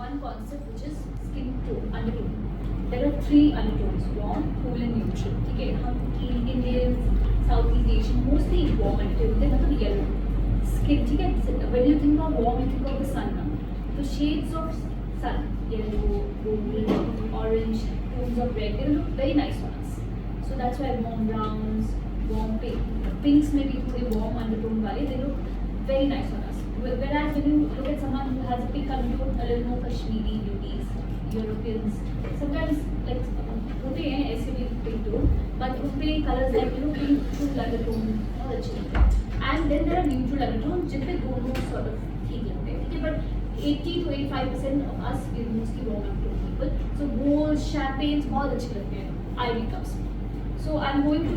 one concept which is skin tone, undertone. There are three undertones: warm, cool, and neutral. ठीक है, हम Indians, Southeast Asian, mostly warm undertone. They मतलब yellow skin. ठीक है, when you think of warm, you think of the sun. ना, तो shades of sun, yellow, green, orange, tones of red, they look very nice on us. So that's why warm browns, warm pinks may be थोड़े warm undertone वाले, they look very nice on us. Whereas when you look at someone who has a pink undertone, a little more Kashmiri beauties, Europeans, sometimes like होते हैं ऐसे भी pink tone, but उनपे colors like pink true undertone बहुत अच्छे लगते हैं. And then there are neutral undertones जिनपे दोनों sort of ठीक लगते हैं, ठीक है, but 80 to 85% of us is mostly warm undertone people. So gold, champagnes बहुत अच्छे लगते हैं ivy cups. So I'm going to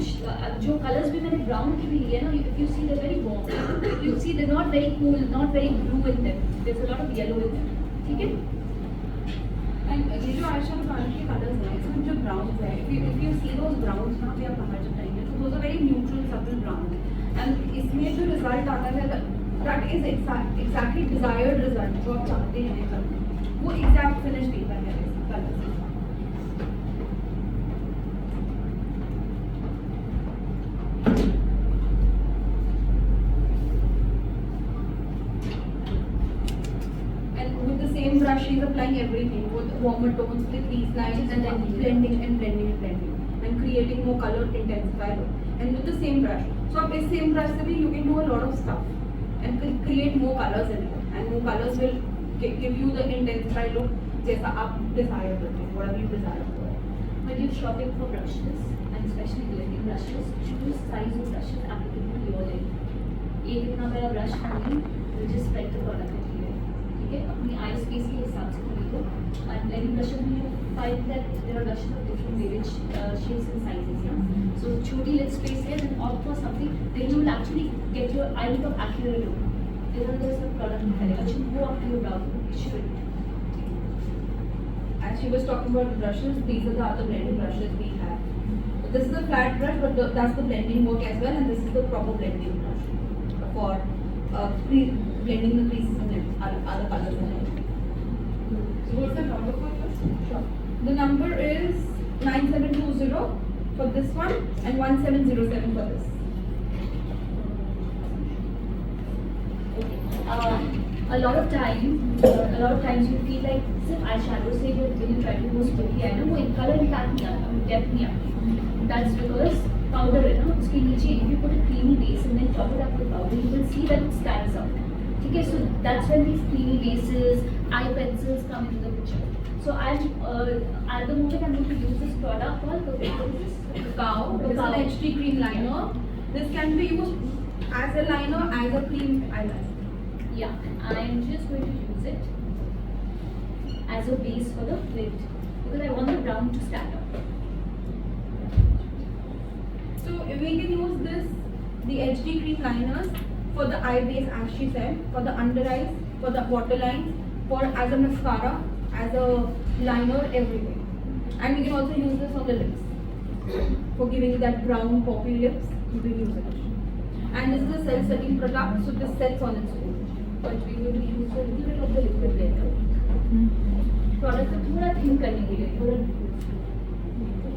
जो colors भी मैंने brown की भी लिए ना, if you see they're very warm. You see they're not very cool, not very blue in them. There's a lot of yellow in them. ठीक है? And ये जो आयशा दुकान के colors हैं, इसमें जो browns हैं, if you see those browns ना भी आप बाहर जब जाएंगे, तो those are very neutral, subtle browns. And इसमें जो result आता है, that is exactly desired result जो आप चाहते हैं, वो exact finish देता है colors. Same brush, she's applying everything with warmer tones, with these lines, and then blending and creating more color intensify look. And with the same brush, so आप इस same brush से भी you can do a lot of stuff and create more colors in it, and more colors will give you the intensified look जैसा आप desire करते हैं, whatever you desire for. When you're shopping for brushes and especially blending brushes, choose size of brushes applicable to your length. एक इतना बड़ा brush नहीं, you just spread the product. Okay, अपनी eye space के हिसाब से खरीदो. And blending brushes में you find that there are brushes of different various shapes and sizes. Yeah? So छोटी lid space है, then opt for something, then you will actually get your eye look of accurate look. Then there's the product निकलेगा. It should go up to your brow. It should. As she was talking about the brushes, these are the other blending brushes we have. So this is the flat brush, but that's the blending work as well, and this is the proper blending brush for blending the creases and other colors in it. So what's the number for this? Sure. The number is 9720 for this one and 1707 for this. A lot of times you feel like सिर्फ eyeshadow से when you try to go spooky है ना, वो in color impact नहीं आता, depth नहीं आती. That's because powder है ना, उसके नीचे if you put a creamy base and then top it up with powder, you will see that it stands out. ठीक है, so that's when these creamy bases, eye pencils come into the picture. So I'm at the moment I'm going to use this product called Cow. This is an HD cream liner. This can be used as a liner, as a cream eyeliner. Yeah, I'm just going to use it as a base for the lid because I want the brown to stand out. So we can use this, the HD cream liners for the eye base, as she said, for the under eyes, for the waterlines, for as a mascara, as a liner, everything. And we can also use this on the lips for giving that brown poppy lips. You can use it. And this is a self-setting product, so this sets on its own. But we will use a little bit of the liquid later. Product को थोड़ा thin करने के लिए, थोड़ा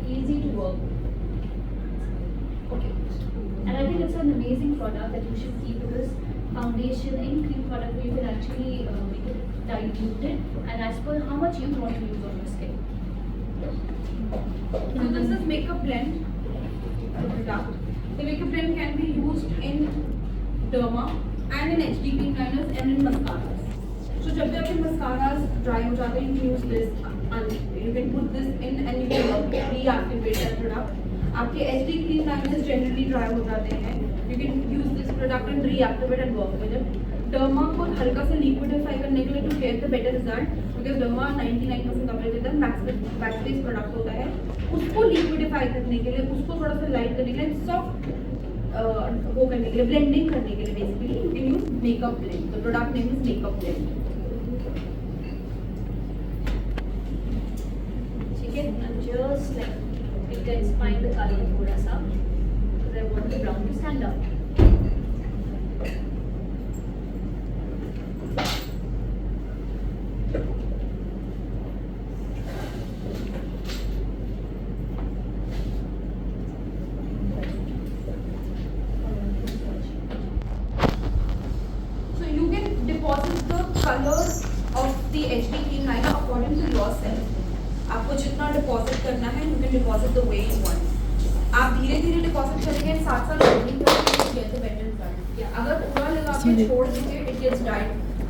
easy to work with. Okay. And I think it's an amazing product that you should keep because foundation, any cream product where you can actually make it diluted and as per how much you want to use on your skin. So this is makeup blend product. The makeup blend can be used in derma and in HD cream liners and in mascaras. So जब भी आपके mascaras dry हो जाते हैं, you can use this. You can put this in and you can reactivate that product. आपके HD cream liners generally dry हो जाते हैं. You can use this product and reactivate and work with it. Derma को हल्का सा liquidify करने के लिए to get the better result because derma 99% coverage देता है, max base product होता है. उसको liquidify करने के लिए, उसको थोड़ा सा light करने के लिए, soft वो करने के लिए, blending करने के लिए basically you can use makeup blend. The product name is makeup blend. ठीक है, I'm just like intensifying the color थोड़ा सा because I want the brown to stand out. the HD clean liner according to yourself. आपको जितना deposit करना है, you can deposit the way you want. आप धीरे-धीरे डिपॉजिट करेंगे, साथ-साथ loading करेंगे, you get the better result. अगर पूरा लगा के छोड़ देंगे, it gets dried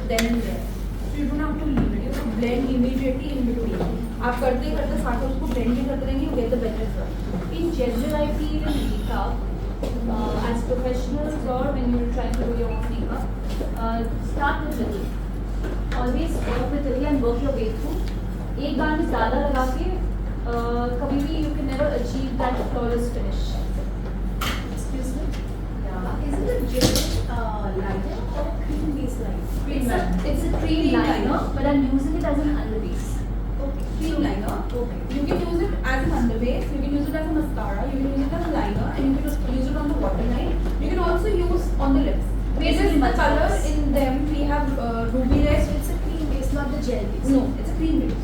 then and there. So you don't have to leave it. You have to blend immediately in between. आप करते साथ उसको blend भी करते रहेंगे, you get the better result. In general, I feel in makeup, as professionals or when you're trying to do your own makeup, start with little. Always work with little and work your way through. एक बार में ज़्यादा लगा के कभी भी you can never achieve that flawless finish. Excuse me? Yeah. Is it a gel liner or cream based liner? It's a cream liner, but I'm using it as an underbase. Okay. Cream liner. Okay. You can use it as an underbase. You can use it as a mascara. You can use it as a liner, and you can use it on the waterline. You can also use on the lips. Basically, the color in them we have ruby red. So it's a cream based, not the gel based. No, it's a cream base.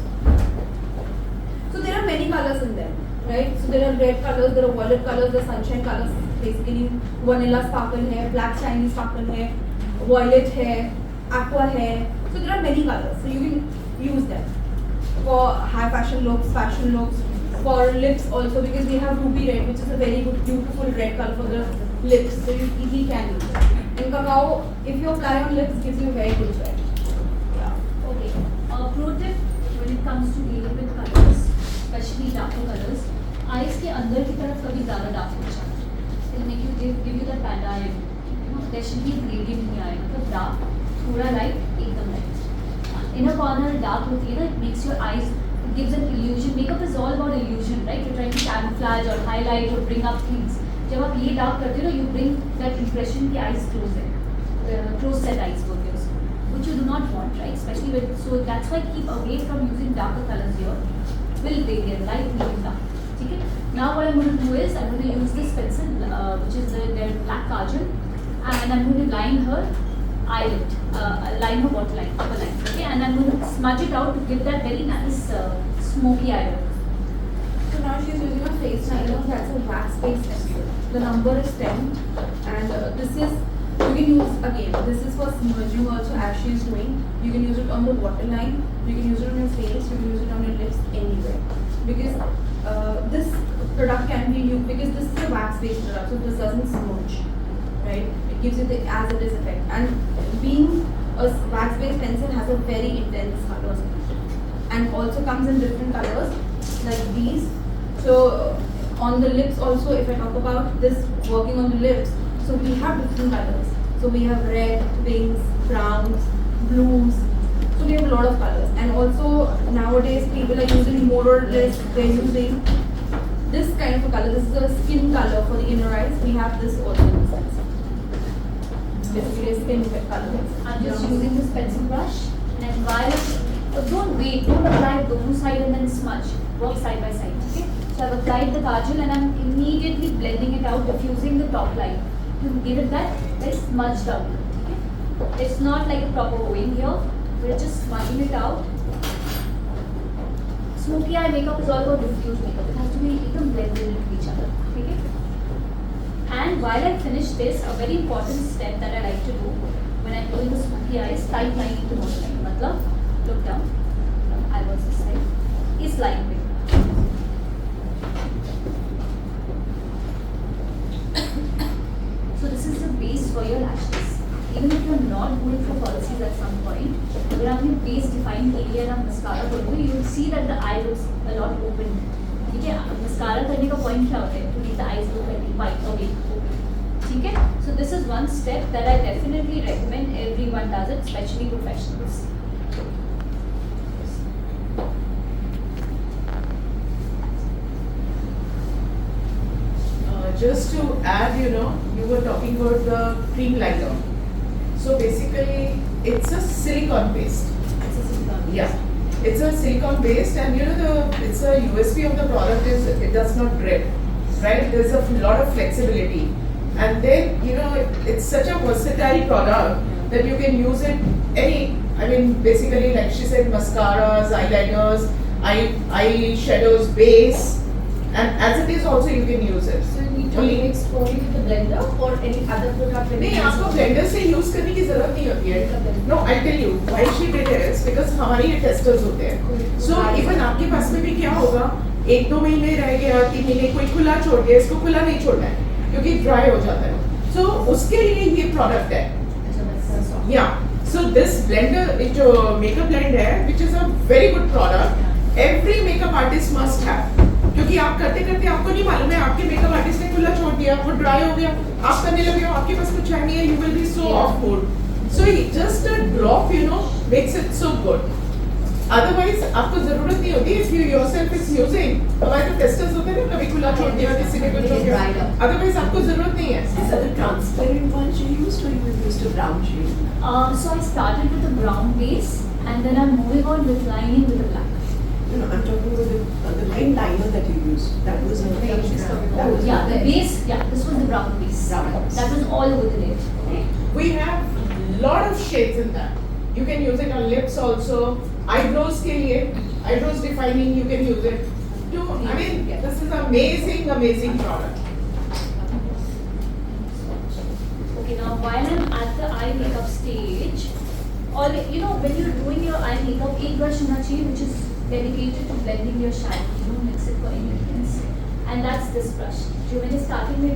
So there are many colors in them, right? So there are red colors, there are violet colors, there are sunshine colors. Basically, vanilla sparkle hai, black shiny sparkle hai, violet hai, aqua hai. So there are many colors. So you can use them for high fashion looks, for lips also, because we have ruby red, which is a very good, beautiful red color for the lips. So you easily can use it. And cacao, if you apply on lips, gives you a very good red. Yeah. Okay. Pro tip when it comes to dealing with colors, especially darker colors, eyes के अंदर की तरफ कभी ज़्यादा dark नहीं जाना. It'll make you give you that bad eye. You know, there should be a gradient नहीं आएगा. मतलब dark, थोड़ा light, एकदम light. Inner corner dark होती है ना, it makes your eyes, it gives an illusion. Makeup is all about illusion, right? You're trying to camouflage or highlight or bring up things. जब आप ये dark करते हो, you bring that impression कि eyes close है, close set eyes बोलते हैं उसको, which you do not want, right? Especially when, so that's why keep away from using darker colors here. Will vary, light, medium, dark. Okay? Now what I'm going to do is I'm going to use this pencil, which is their black kajal, and I'm going to line her eyelid, line her waterline, upper line. Okay, and I'm going to smudge it out to give that very nice smoky eye look. So now she's using a face liner. That's a wax-based pencil. The number is 10, and this is, you can use again. This is for smudging also, as she's doing. You can use it on the waterline. You can use it on your face. You can use it on your lips, anywhere. Because this product can be used, because this is a wax-based product, so this doesn't smudge, right? It gives you the as it is effect. And being a wax-based pencil has a very intense colors, and also comes in different colors like these. So on the lips also, if I talk about this working on the lips, so we have different colors. So we have red, pinks, browns, blues. So we have a lot of colors. And also nowadays people are using more or less, they're using this kind of a color. This is a skin color for the inner eyes. We have this also in the sense. Basically a skin color. I'm just using this pencil brush, and while don't wait, don't apply both side and then smudge. Work side by side. Okay. So I've applied the kajal and I'm immediately blending it out, diffusing the top line to give it that very smudged out. Okay. It's not like a proper going here. We're just smudging it out. Smoky eye makeup is all about diffused makeup. It has to be blended into each other. Okay. And while I finish this, a very important step that I like to do when I'm doing the smoky eyes, tight lining to waterline. Matlab, look down. Eyeballs this side. Is line with. So this is the base for your lashes. Even if you're not going for policies at some point, when I'm in base defined area and mascara करूँगी, you will see that the eye looks a lot open. ठीक है? Mascara करने का point क्या होता है? To make the eyes look like white or big, open. ठीक है? So this is one step that I definitely recommend everyone does it, especially professionals. Just to add, you were talking about the cream liner. So basically, it's a silicone paste. It's a silicone. Yeah, it's a silicone paste, and it's a USP of the product is it does not drip, right? There's a lot of flexibility, and then it's such a versatile product that you can use it basically, like she said, mascaras, eyeliners, eyeshadows, base, and as it is also you can use it. So you need to mix only with the blender or any other product? नहीं आपको blender से use करने की जरूरत नहीं होती है. No, I'll tell you why she did is because हमारे ये टेस्टर्स होते हैं. So even आपके पास में भी क्या होगा, 1-2 महीने रह गया, 3 महीने कोई खुला छोड़ दिया, इसको खुला नहीं छोड़ना है क्योंकि ड्राई हो जाता है. So उसके लिए ये प्रोडक्ट है. Yeah. So this blender, जो makeup blend है, which is a very good product, every makeup artist must have. क्योंकि आप करते करते आपको नहीं मालूम है, आपके मेकअप आर्टिस्ट ने खुला छोड़ दिया, वो ड्राई हो गया, आप करने लगे हो, आपके पास कुछ है नहीं है, you will be so off mood. So just a drop, makes it so good. Otherwise आपको जरूरत नहीं होती. If you yourself is using, हमारे तो टेस्टर्स होते हैं ना, कभी खुला छोड़ दिया, किसी ने कुछ हो गया. Otherwise आपको जरूरत नहीं है. Is that the transparent one she used or you used a brown shade? So I started with a brown base and then I'm moving on with lining with a black. No, I'm talking about the main liner that you used. That was a Yeah, the base. Yeah, this was the brown base. That was all over the lid. Okay. We have lot of shades in that. You can use it on lips also. Eyebrows के लिए, eyebrows defining, you can use it. I mean, this is amazing, amazing product. Okay, now while I'm at the eye makeup stage, or when you're doing your eye makeup, एक brush होना चाहिए which is dedicated to blending your shadow. You don't mix it for anything. And that's this brush. जो मैंने starting में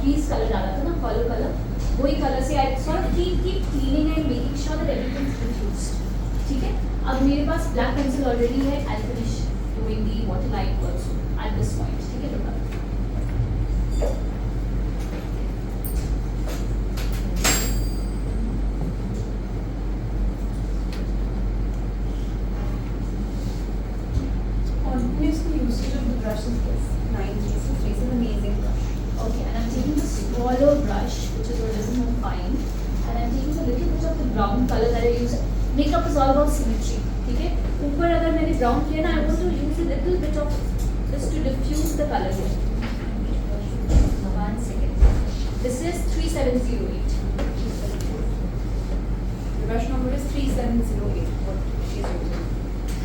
crease color डाला था ना, color color, वही color से I sort of keep cleaning and making sure that everything's diffused. ठीक है? अब मेरे पास black pencil already है. I'll finish doing the waterline also at this point. ठीक है बेटा? Continuously usage of the brush is this. 9 cases. This is an amazing brush. Okay, and I'm taking the smaller brush, which is a little more fine, and I'm taking a little bit of the brown color that I use. Makeup is all about symmetry, ठीक है? ऊपर अगर मैंने brown किया ना, I want to use a little bit of this to diffuse the color here. 1 second. This is 3708. The brush number is 3708. What she is using.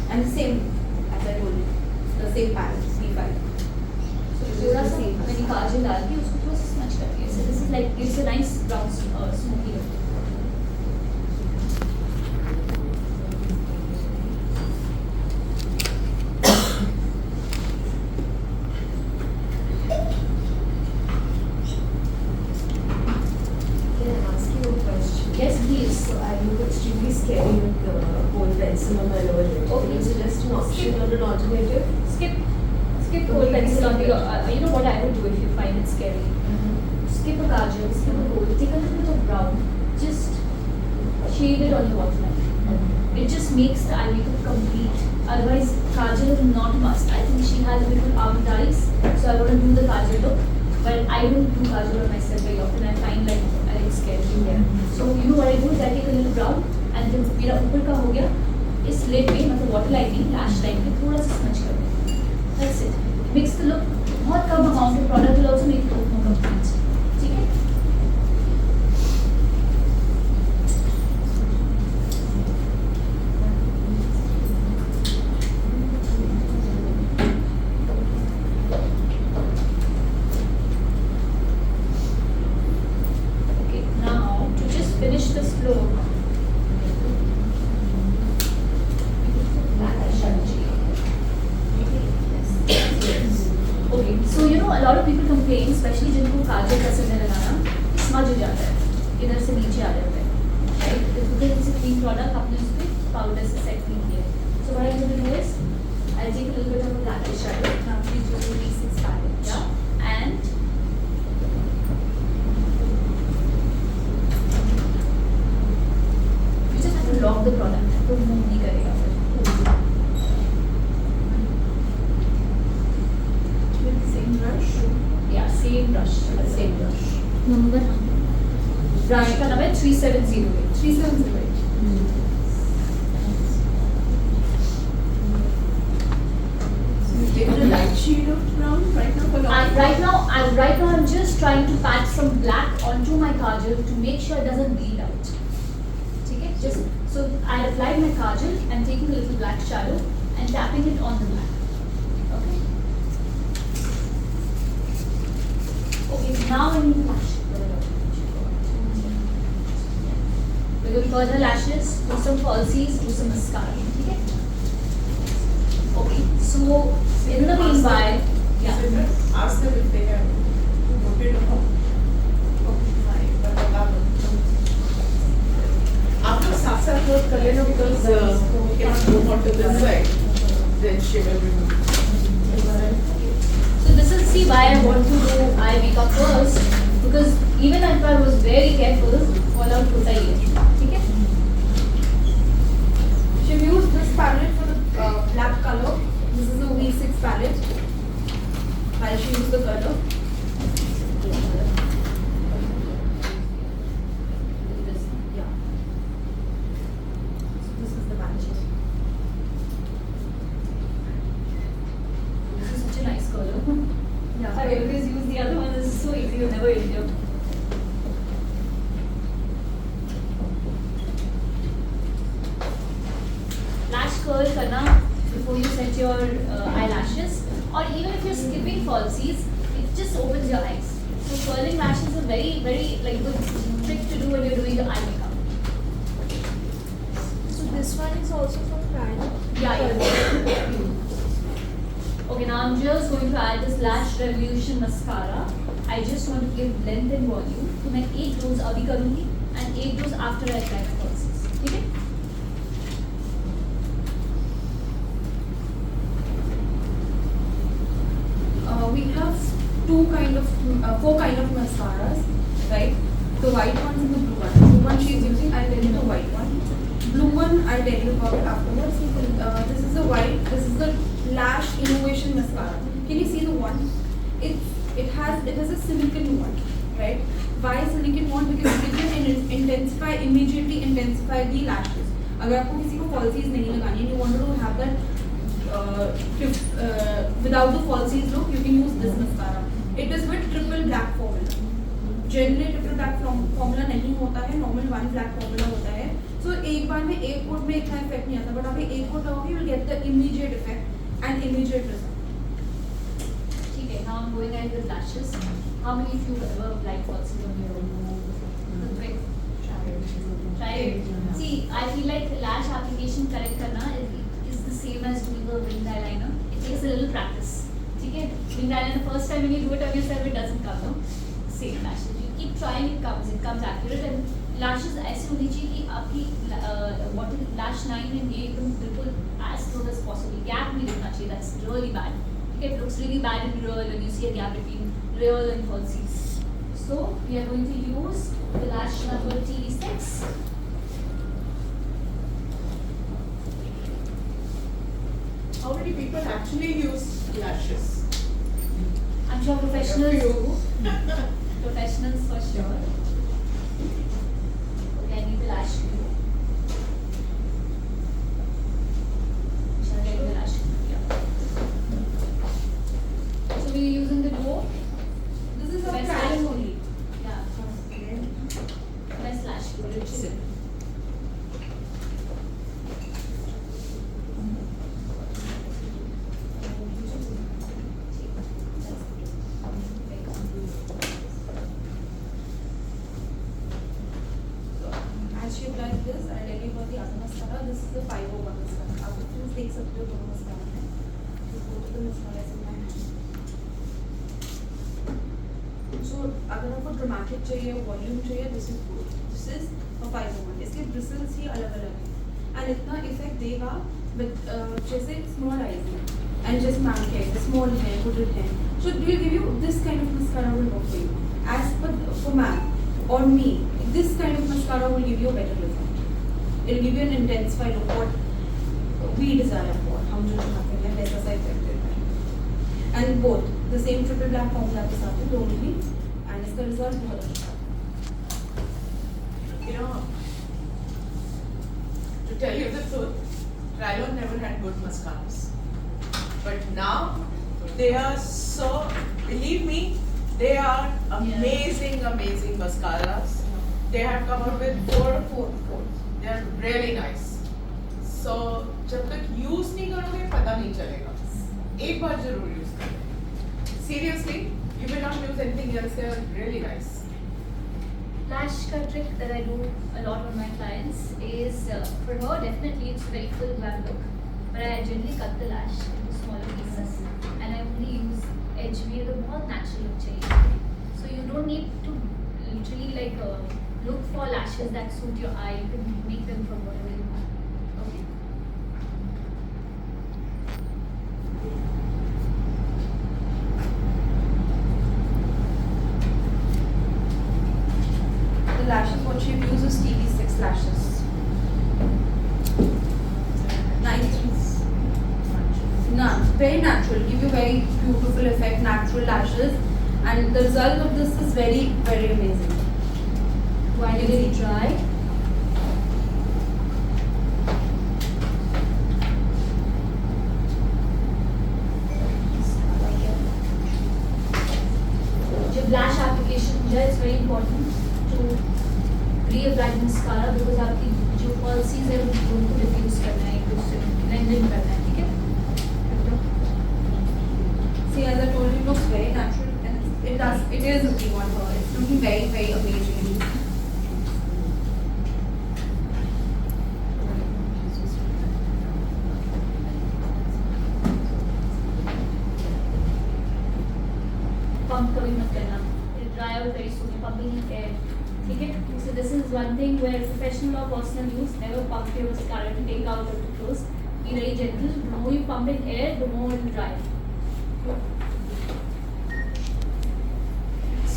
And the same, as I told you, the same palette, C5. थोड़ा सा मैंने काजल डाल के उसको थोड़ा सा smudge कर दिया. So this is like gives a nice brown smoky look. Can I ask you a question? Yes, please. So I look extremely scary with the whole pencil on my lower lid. Okay. Can you suggest an option or an alternative? Skip whole pencil on the. You know what I would do if you find it scary? Skip a kajal, skip a gold, take a little bit of brown, just shade it on your waterline. It just makes the eye makeup complete. Otherwise, kajal is not a must. I think she has a little almond eyes, so I want to do the kajal look. But I don't do kajal on myself very often. I find like I get scared. Yeah. So you know what I do is I take a little brown and then मेरा ऊपर का हो गया इस lid पे मतलब waterlining, lash line पे थोड़ा सा smudge कर दें. That's it. Mix the look. बहुत कम amount of product will also make the look more complete. ठीक है? Okay. Now to just finish this floor. Okay, so a lot of people complain, especially जिनको काजल पसंद है लगाना, smudge हो जाता है, इधर से नीचे आ जाता है, right? Because it's a clean product, आपने उस पे powder से set नहीं किया. So what I'm going to do is, I'll take a little bit of a black eyeshadow. Now please use the recent palette, yeah, and you just have to lock the product, तो move नहीं करेगा फिर. Same brush? Yeah, same brush. Same brush. Number brush का नाम है 3708. 3708. So you've taken a light shade of brown right now for Right now, I'm just trying to patch some black onto my kajal to make sure it doesn't bleed out. ठीक है? Just so I applied my kajal and taking a little black shadow and tapping it on the black. Okay. Okay, now I need lash. We're going to curl her lashes, do some falsies, do some mascara. ask them if they have voted or not. पर बता दो. आप लोग साथ साथ note कर लेना because we cannot move on to this side. Then she will remove. So this is see why I want to do eye makeup first, because even if I was very careful, fallout होता ही है, ठीक है? She've used this palette for the black color. This is a V6 palette. While she used the color. Yeah. So this is the palette. This is such a nice color. Yeah. I always use the other one. This is so easy to never use it. Lash curl करना before you set your eyelashes, or even if you're skipping falsies, it just opens your eyes. So curling lashes is a very like good trick to do when you're doing your eye makeup. So this one is also from kryolan. Yeah. Okay, now I'm just going to add this Lash Revolution mascara. I just want to give length and volume. तो मैं एक dose अभी करूँगी and एक dose after I apply my falsies. ठीक है? We have four kind of mascaras, right? The white ones and the blue ones. The blue one she is using, I'll tell you the white one. Blue one, I'll tell you about it afterwards. This is the white. This is the Lash Innovation Mascara. Can you see the one? It has a silicone one, right? Why silicone one? Because it can immediately intensify the lashes. अगर आपको किसी को falsies नहीं लगानी है, you want to have that without the falsies look, you can use this mascara. It is with triple black formula. Generally triple black formula नहीं होता है, normal one black formula होता है. So एक बार में एक कोट में इतना effect नहीं आता, but आप एक कोट लगाओगे, you will get the immediate effect and immediate result. ठीक है. Now I'm going ahead with lashes. How many of you ever applied falsies on your own? Try it. See, I feel like lash application correct करना is the same as doing a winged eyeliner. It takes a little practice. ठीक है? Winged eyeliner, first time when you do it on yourself, it doesn't come, no? Same lashes. You keep trying, it comes accurate. And lashes ऐसे होनी चाहिए कि आपकी bottom lash line and ये एकदम बिल्कुल as close as possible. Gap नहीं रखना चाहिए. That's really bad. Okay, it looks really bad in real when you see a gap between real and falsies. So we are going to use the lash number T6. How many people actually use lashes? I'm sure professionals A few. do. Professionals for sure. Okay, I need the lash glue. Shall I get the lash glue? Yeah. So we're using the glue. This is a Best kryolan lash only. Yeah. Best lash glue. Literally. As she applies this, I'll tell you about the other mascara. This is the 501 mascara. आप please देख सकते हो दोनों mascara हैं. Just go to the mascara in my hand. So अगर आपको dramatic चाहिए, volume चाहिए, this is good. This is a 501. इसके bristles ही अलग-अलग हैं. And इतना effect देगा with जैसे small eyes हैं. And just man के small हैं, hooded हैं. So it will give you this kind of mascara will work for you. As for man or me, this kind of mascara will give you a better result. It will give you an intensified look, what we desire for. हम जो चाहते हैं वैसा सा effect देता है. And both the same triple black formula के साथ है दोनों ही, and इसका result बहुत अच्छा है. You know, to tell you the truth, kryolan never had good mascaras. But now, they are so, believe me, they are amazing mascaras. They have come out with four. They are really nice. So, जब तक use नहीं करोगे पता नहीं चलेगा. एक बार जरूर use करें. Seriously, you will not use anything else. They are really nice. Lash cut trick that I do a lot on my clients is for her definitely it's a very full glam look. but I generally cut the lash into smaller pieces and I only use edge में तो बहुत natural look चाहिए. So you don't need to literally like look for lashes that suit your eye. You can make them from whatever you want. Okay. The lashes what she uses TV6 lashes. Nice. None. Very natural. Give you very beautiful effect, natural lashes. And the result of this is very, very amazing. Why did it dry? जब lash application जो है it's very important to reapply mascara because आपकी जो policies है उनको diffuse करना है एक दूसरे blend in करना है ठीक है? See, as I told you, it looks very natural and it is looking on her. It's looking very, very amazing. Pump कभी मत करना. It dry out very soon. You're pumping in air. ठीक है? So this is one thing where professional or personal use never pump your mascara to take out or to close. Be very gentle. The more you pump in air, the more it will dry.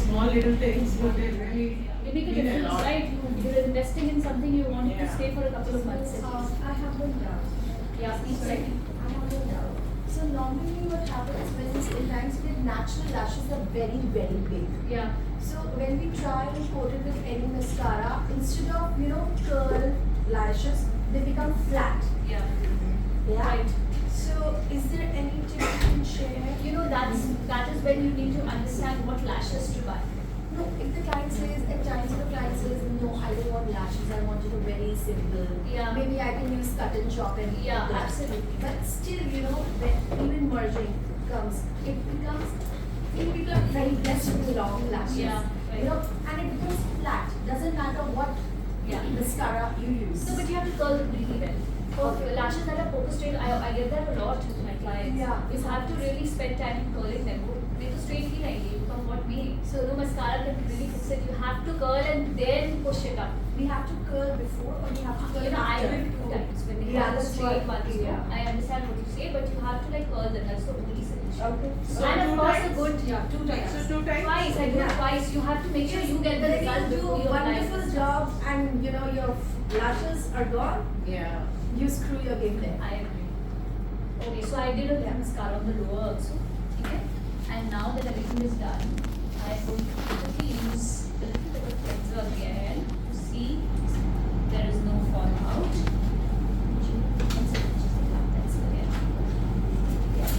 Small little things, but they really You make a mean a difference, lot. right? You're investing in something you want it to Yeah. stay for a couple of months at least. I have one doubt. Yeah, please check. I have one doubt. So normally what happens when sometimes we get natural lashes are very, very big. Yeah. So when we try and coat it with any mascara, instead of curl lashes, they become flat. Yeah. Yeah. Right. So is there any tip you can share? That is when you need to understand what lashes to buy. No, if the client says, at times the client says, no, I don't want lashes, I want it very simple. Yeah. Maybe I can use cut and chop and Yeah, do that. absolutely. But still, when even merging comes, it becomes, people are very blessed with long lashes. Yeah, right. And it becomes flat. Doesn't matter what Yeah. mascara you use. So, but you have to curl them really well. For lashes that are focus straight, I get that a lot with my clients. Yeah. You have to really spend time in curling them. They तो straight ही रहेंगे. You come what way. So the mascara can really fix it. You have to curl and then push it up. We have to curl before or we have to curl I after? do it 2 times when they Yeah, have the that's straight what- ones. yeah. I understand what you say, but you have to like curl them. That's the only solution. Okay. So And of 2 course a times? good Yeah, 2 times. So 2 times? twice. I do it Yeah. twice. You have to make sure you get the Then result you do before a your wonderful time. job and your lashes are gone, Yeah. you screw your game there. I agree. Okay, so I did a Yeah. mascara on the lower also. Okay? And now that everything is done, I am going to quickly use a little bit of cleanser again to see there is no fallout. That's again. Yeah.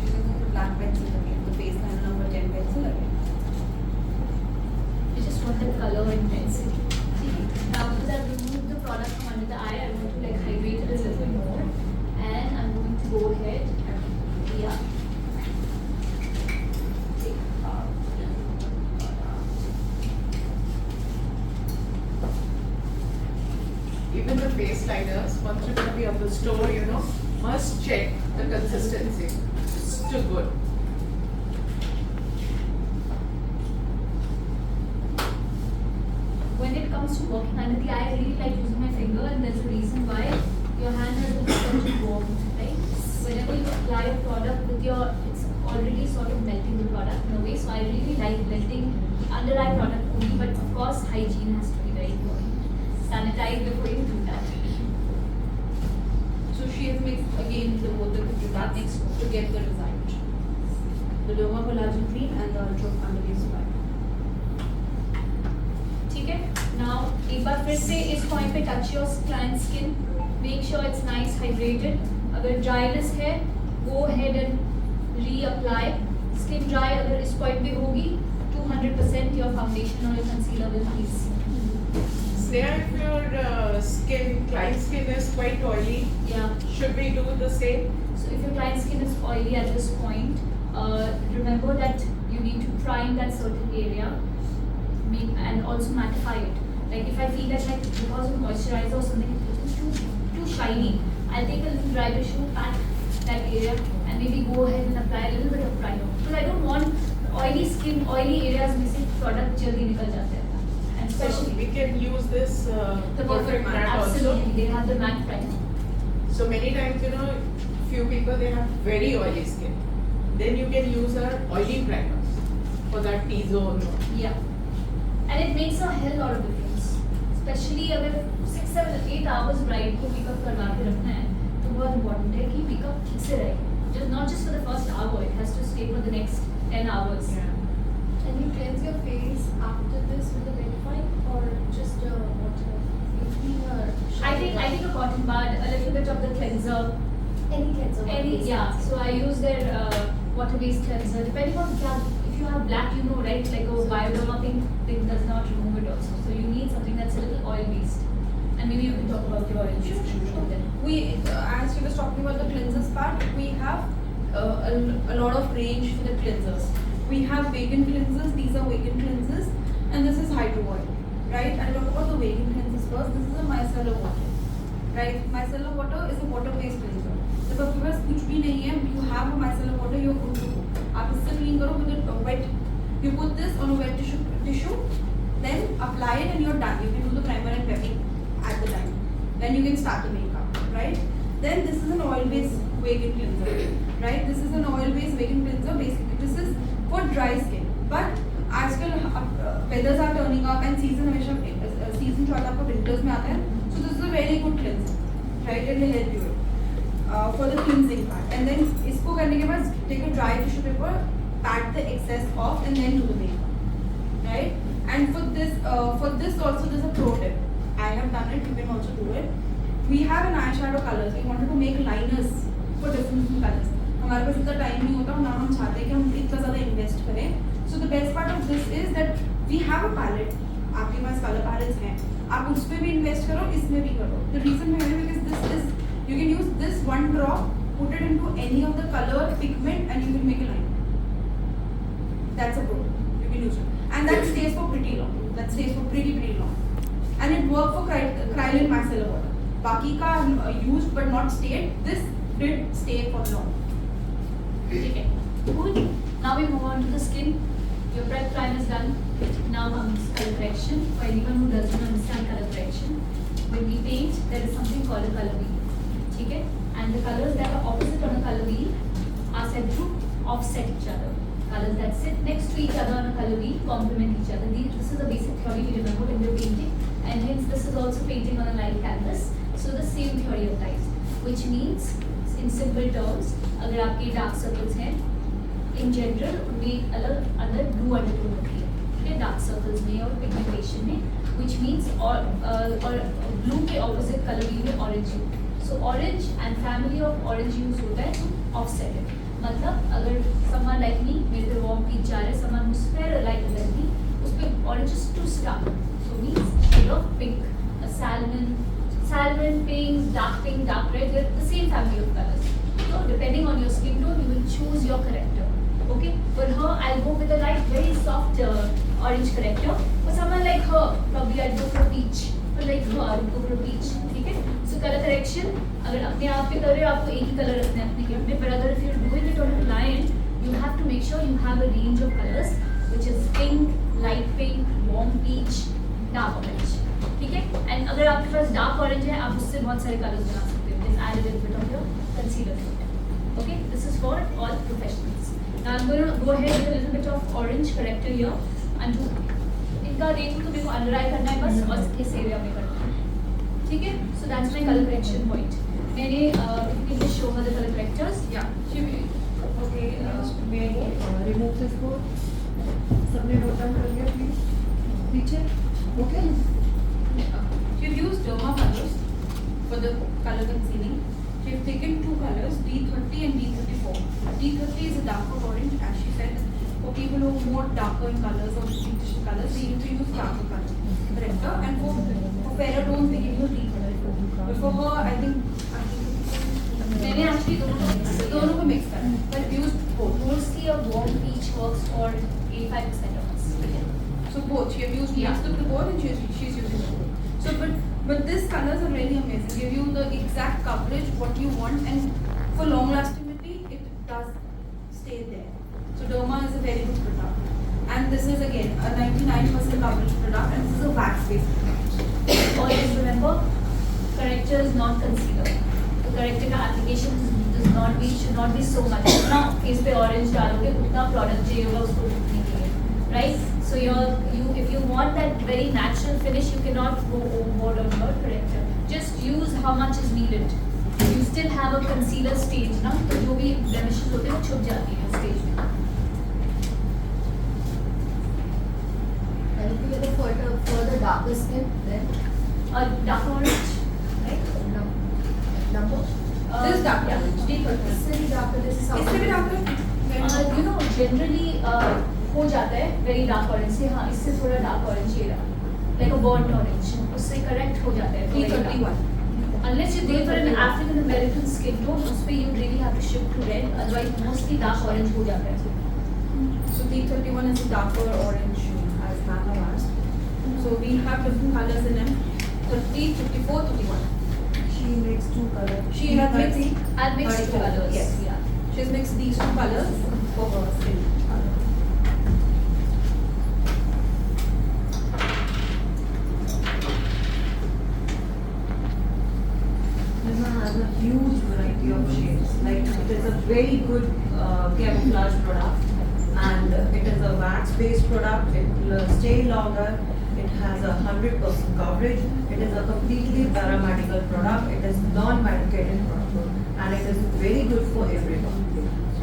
She's going to black pencil again, the base line number 10 pencil again. I just want the color intensity. Now because I've removed the product from under the eye, I'm going to like hydrate it a little bit more. And I'm going to go ahead. Yeah. Take out. Even the face liners, once you're going to be on the store, must check the consistency. It's too good. When it comes to working under the eye, I really like using my finger, and there's a reason why your hand has a certain warmth, right? Whenever you apply a product with it's already sort of melting the product in a way. So I really like blending the under eye product only, but of course hygiene has to be very important. Sanitize before you do that. So she has mixed again the both the products to get the result. The Derma Collagen Cream and the Ultra Underbase Spike. ठीक है? Now एक बार फिर से इस point पे touch your client skin. Make sure it's nice hydrated. अगर dryness है, go ahead and reapply. Skin dry अगर इस point पे होगी, 200% your foundation or your concealer will freeze. Sneha, if your client skin is quite oily, Yeah. should we do the same? So if your client skin is oily at this point, remember that you need to prime that certain area, and also mattify it. Like if I feel that like because of moisturizer or something it is too shiny, I'll take a little dry tissue, pat that area, and maybe go ahead and apply a little bit of primer. Because I don't want oily skin, oily areas में से product जल्दी निकल जाते हैं. And especially we can use this the perfect matte. Absolutely, also. they have the matte primer. So many times, you know, few people they have very oily skin. Then you can use our oily primers for that T-zone. Yeah, and it makes a hell lot of difference. Especially अगर 6, 7, 8 hours bride को makeup करवा के रखना है, तो बहुत important है कि makeup ठीक से रहे. Just not just for the first hour, it has to stay for the next 10 hours. Yeah. Can you cleanse your face after this with a wet wipe or just water? You clean or I think a cotton bud, a little bit of the cleanser, any cleanser. yeah. So I use their water-based cleanser. Depending on if you have black, you know, right? Like a Bioderma thing does not remove it also. So you need something that's a little oil-based. And maybe you can talk about your oil-based cleanser then. We, as she was talking about the cleansers part, we have a lot of range for the cleansers. We have vegan cleansers, these are vegan cleansers, and this is hydro oil, right? I'll talk about the vegan cleansers first. This is a micellar water, right? Micellar water is a water-based cleanser. जब आपके पास कुछ भी नहीं है, you have a micellar water, you're good to go. आप इससे clean करो with a wet. You put this on a wet tissue, then apply it and you're done. You can do the primer and prepping at the time. Then you can start the makeup, right? Then this is an oil-based vegan cleanser, right? This is an oil-based vegan cleanser. Basically, this is for dry skin. But आजकल weathers are turning up and season हमेशा season जो आता है आपका winters में आता है. So this is a very good cleanser, right? It will help you for the cleansing part. And then इसको करने के बाद take a dry tissue paper, pat the excess off, and then do the makeup, right? And for this also there's a pro tip. I have done it. You can also do it. We have an eyeshadow colors. We wanted to make liners for different colors. हमारे पास इतना time नहीं होता, ना हम चाहते हैं कि हम इतना ज़्यादा इन्वेस्ट करें. So the best part of this is that we have a palette. आपके पास color palettes हैं. आप उस पे भी इन्वेस्ट करो, इसमें भी करो. The reason behind it because this is you can use this one drop, put it into any of the color pigment, and you can make a line. That's a pro. You can use it, and that stays for pretty long. That stays for pretty long, and it worked for kryolan micellar water. बाकी का used but not stayed. This did stay for long. Okay, good. Now we move on to the skin. Your prep prime is done. Now comes color correction. For anyone who doesn't understand color correction, when we paint, there is something called a color wheel. Okay? And the colors that are opposite on a color wheel are said to offset each other. Colors that sit next to each other on a color wheel complement each other. This is the basic theory we remember when we're painting, and hence this is also painting on a light canvas. So the same theory applies, which means in simple terms, अगर आपके dark circles हैं, in general उनमें अलग अंदर blue undertone होती है, ठीक है, dark circles में और pigmentation में, which means और blue के opposite color wheel में orange hue. So orange and family of orange hues होता है to offset it. मतलब अगर someone like me मेरे पे warm peach जा रहा है, someone who's fair light than me, उस पे orange is too stark. So means shade of pink, a salmon, pink, dark red, they're the same family of colors. So depending on your skin tone, you will choose your corrector. Okay, for her, I'll go with a light, very soft orange corrector. For someone like her, probably I'll go for peach. For like her, I'll go for peach. ठीक है? So color correction, अगर अपने आप पे कर रहे हो, आपको एक ही color रखना है अपने kit में. But अगर if you're doing it on a client, you have to make sure you have a range of colors, which is pink, light pink, warm peach, dark orange. ठीक है? And अगर आपके पास dark orange है, आप उससे बहुत सारे colors बना सकते हो. Just add a little bit of your concealer to it. Okay? This is for all professionals. Now I'm going to go ahead with a little bit of orange corrector here. And इनका range तो मेरे को under आई करना है बस और इस area में करना है. ठीक है? So that's my color correction point. मैंने if you can just show her the color correctors. Yeah. Okay, may I remove this board? सबने note down कर लिया please? पीछे? Okay? We've used Derma colors for the color concealing. We've taken two colors, D30 and D34. D30 is a darker orange, as she said. For people who are more darker in colors or pinkish colors, they need to use darker color corrector. And for fairer tones, they can use D34. But for her, I think मैंने actually दोनों को mix करा है, but used both. mostly a warm peach works for 85% of us. So both, she have used mixed up the both and she's using the both. So but these colors are really amazing. Give you the exact coverage what you want, and for long lastingity it does stay there. So Derma is a very good product, and this is again a 99% coverage product, and this is a wax based product. Always remember, corrector is not concealer. The corrector का application should not be so much. ना face पे orange डालोगे उतना product चाहिए होगा उसको रुकने के लिए, right? So if you want that very natural finish, you cannot go overboard on your corrector. Just use how much is needed. You still have a concealer stage ना, तो जो भी blemishes होते हैं वो छुप जाती है stage में. And if you go for the darker skin, then Dark orange, right? number. This dark yeah, orange. deep purple. इससे भी darker, this is इससे भी darker. You know, generally हो जाता है very dark orange से, हाँ इससे थोड़ा dark orange ये रहा, like a burnt orange, उससे correct हो जाता है. 331. Unless you go for an African American skin tone, उस पे you really have to shift to red, otherwise mostly dark orange हो जाता है. So 331 is a darker orange as ma'am have asked. So we have different colors in them. 30, 54, 31. She makes two colors. She has mixed. I'll mix two 34, colors. yes. Yeah. She has mixed these two colors for her skin color. Derma has a huge variety of shades. Like it is a very good camouflage product, and it is a wax-based product. It will stay longer. It has 100% coverage. It is a completely paramedical product. It is non-medicated product, and it is very good for everyone.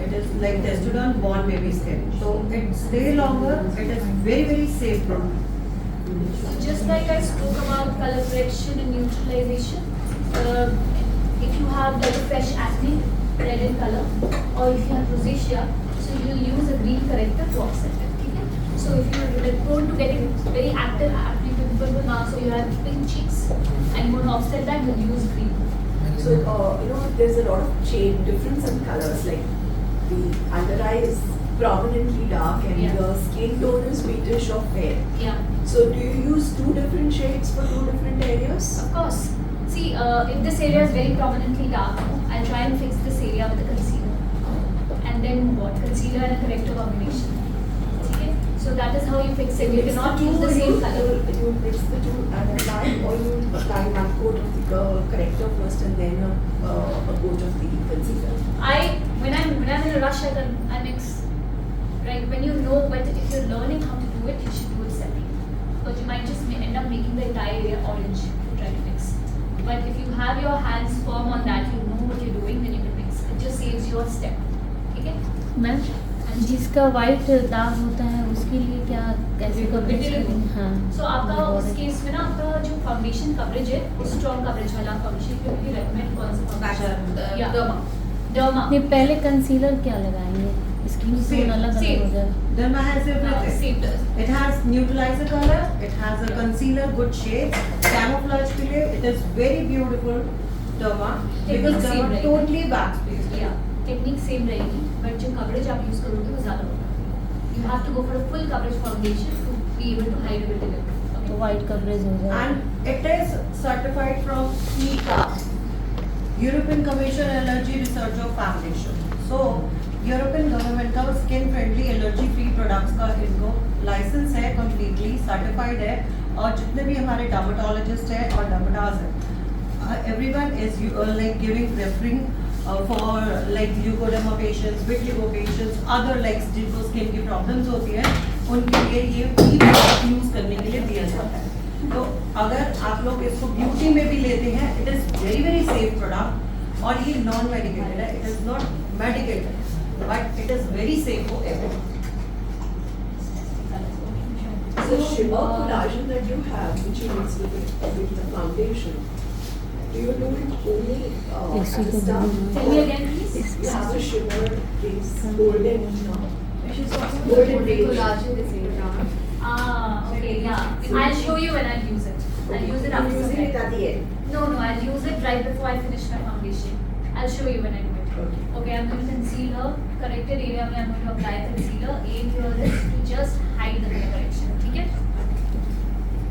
It is like tested on born baby skin, so it stay longer. It is very safe product. So just like I spoke about color correction and neutralization, if you have like fresh acne, red in color, or if you have rosacea, so you'll use a green corrector to offset it. Okay? So if you're like, prone to getting very active acne pimple now, so you have pink cheeks and you want to offset that, you'll use green. So, there's a lot of shade difference in colors. Like the under eye is prominently dark and Yeah. the skin tone is beatish or fair. Yeah, So, do you use two different shades for two different areas? of course. See, if this area is very prominently dark, I'll try and fix this area with a concealer. And then what? Concealer and a corrector combination. Okay? So that is how you fix it. You cannot use the same color. You mix the two and apply, or you apply one coat of the corrector first and then a coat of the concealer. When I'm in a rush, I mix. Right? When you know, but if you're learning how to do it, you should do it separately. Because you might just end up making the entire area orange to try to mix. But if you have your hands firm on that, you know what you're doing, then you can mix. It just saves your step. Okay? Ma'am जिसका white दाग होता है उसके लिए क्या कैसे coverage Vitiligo. हाँ So आपका उस केस में ना आपका जो फाउंडेशन कवरेज है वो स्ट्रॉन्ग कवरेज वाला फाउंडेशन क्योंकि रेकमेंड कौन सा फाउंडेशन या डर्मा नहीं पहले कंसीलर क्या लगाएंगे स्किन टोन अलग अलग हो जाएगा Derma has everything. Same does. It has neutralizer color, it has a concealer, good shades, camouflage के लिए, it is very beautiful Derma because Technique same Derma रहेगी. totally wax based. या टेक्निक सेम रहेगी but जो coverage आप use करोगे वो ज़्यादा होगा. You have to go for a full coverage foundation to be able to hide vitiligo. तो वाइट कवरेज हो जाएगा And it is certified from ECA, European Commission Allergy Research of Foundation. So European government का skin friendly allergy free products का इनको licence है, completely certified है. और जितने भी हमारे डर्मेटोलॉजिस्ट हैं और डर्मेटॉज हैं, everyone is like giving referring for like leucoderma patients, vitiligo patients, other like जिनको स्किन की प्रॉब्लम्स होती हैं उनके लिए ये यूज़ करने के लिए दिया जाता है. तो अगर आप लोग इसको ब्यूटी में भी लेते हैं, it is very safe product और ये नॉन मेडिकेटेड है, it is not medicated but it is very safe for everyone. So, shimmer collagen that you have, which you mix with the foundation, do you do it only at the start? Tell me again please. You have a shimmer base, golden, She's talking Golden about beige. collagen this area. Okay, yeah. I'll show you when I'll use it. I'll use it I'm after using some it time. at the end. No, I'll use it right before I finish my foundation. I'll show you when I do it. Okay. Okay, I'm going to conceal her. Corrected area में I'm going to apply concealer. Aim here is to just hide the color correction. ठीक है?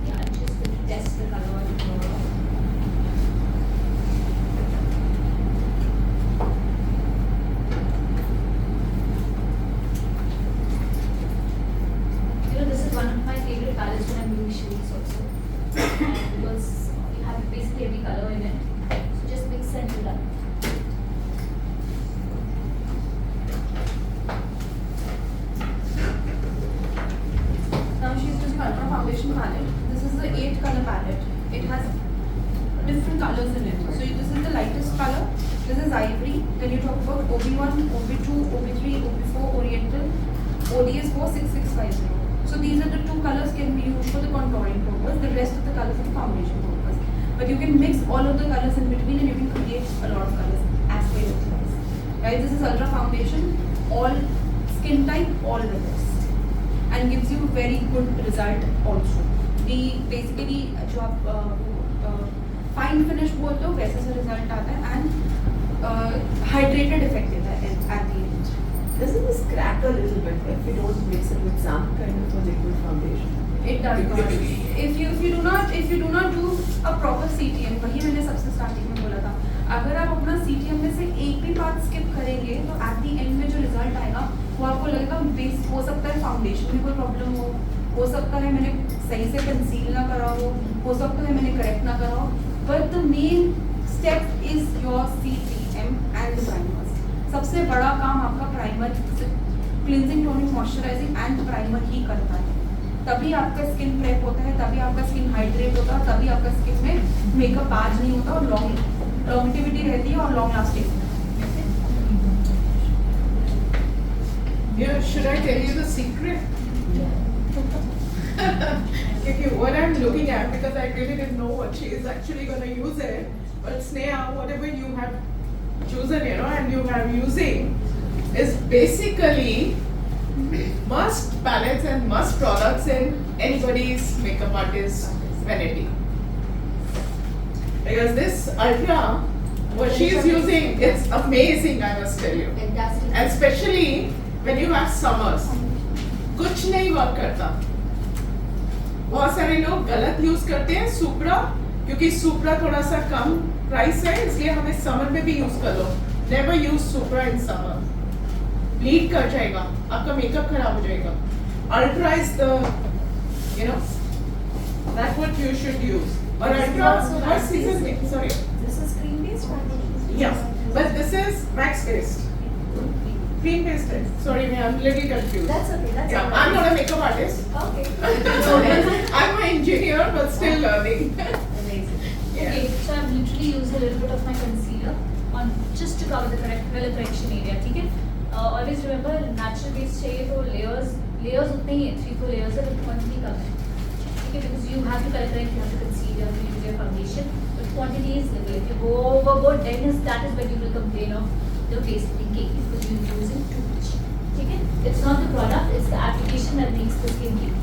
Yeah, I'm just going to test the color on her. You know, this is one of my favorite colors when I'm doing shades also. And because you have basically every color in it. So just mix and fill up. Now she's using Ultra Foundation palette. This is the 8 color palette. It has different colors in it. So this is the lightest color. This is ivory. Then you talk about OB1, OB2, OB3, OB4, Oriental, ODS 46650. So these are the 2 colors can be used for the contouring purpose. The rest of the colors are the foundation purpose. But you can mix all of the colors in between and you can create a lot of colors as per your choice. Right? This is Ultra Foundation, all skin type, all colors. And gives you very good result also. The basically जो आप fine finish बोलते हो वैसा सा result आता है and hydrated effect देता है at the end. Doesn't this crack a little bit if you don't mix it with some kind of a liquid foundation? It does not. If you do not do a proper CTM, वही मैंने सबसे starting में बोला था. अगर आप अपना CTM में से एक भी पार्ट skip करेंगे तो at the end में जो result आएगा वो आपको लगेगा बेस हो सकता है फाउंडेशन में कोई प्रॉब्लम हो सकता है मैंने सही से कंसील ना करा हो सकता है मैंने करेक्ट ना करा हो but the main step is your CTM and the primers. सबसे बड़ा काम आपका primer cleansing toning moisturising and primer ही करता है. तभी आपका स्किन प्रेप होता है, तभी आपका स्किन हाइड्रेट होता है, तभी आपका स्किन में मेकअप आज नहीं होता और लॉन्गिविटी रहती है और long lasting. Yeah, should I tell you the secret? Okay, what I'm looking at, because I really didn't know what she is actually going to use it, but Sneha, whatever you have chosen, and you are using is basically must palettes and must products in anybody's makeup artist vanity. Because this Ultra, what she is using, it's amazing, I must tell you. Fantastic. And especially when you have summers, कुछ नहीं work करता. बहुत सारे लोग गलत use करते हैं सुप्रा, क्योंकि सुप्रा थोड़ा सा कम प्राइस है इसलिए हमें समर में भी यूज कर लो. Never use Supra in summer, bleed कर जाएगा, आपका मेकअप खराब हो जाएगा. Ultra is the that what you should use. और अल्ट्रा हर सीजन में, sorry, This is cream based foundation. yes, but this is wax based. Cream based. Sorry, I'm a little confused. That's okay. That's Yeah, all I'm right. not a makeup artist. Okay. I'm an engineer, but still learning. Amazing. Yeah. Okay, so I've literally used a little bit of my concealer on just to cover the color correction area. ठीक है? Always remember natural base चाहिए तो layers उतने ही हैं, 3-4 layers है but quantity कम है. ठीक है? Because you have to color correct, you have to conceal, you have to use your foundation, but quantity is little. If you go overboard, then that is when you will complain of the face looking cakey because you're using too much. ठीक है? It's not the product, it's the application that makes the skin cakey.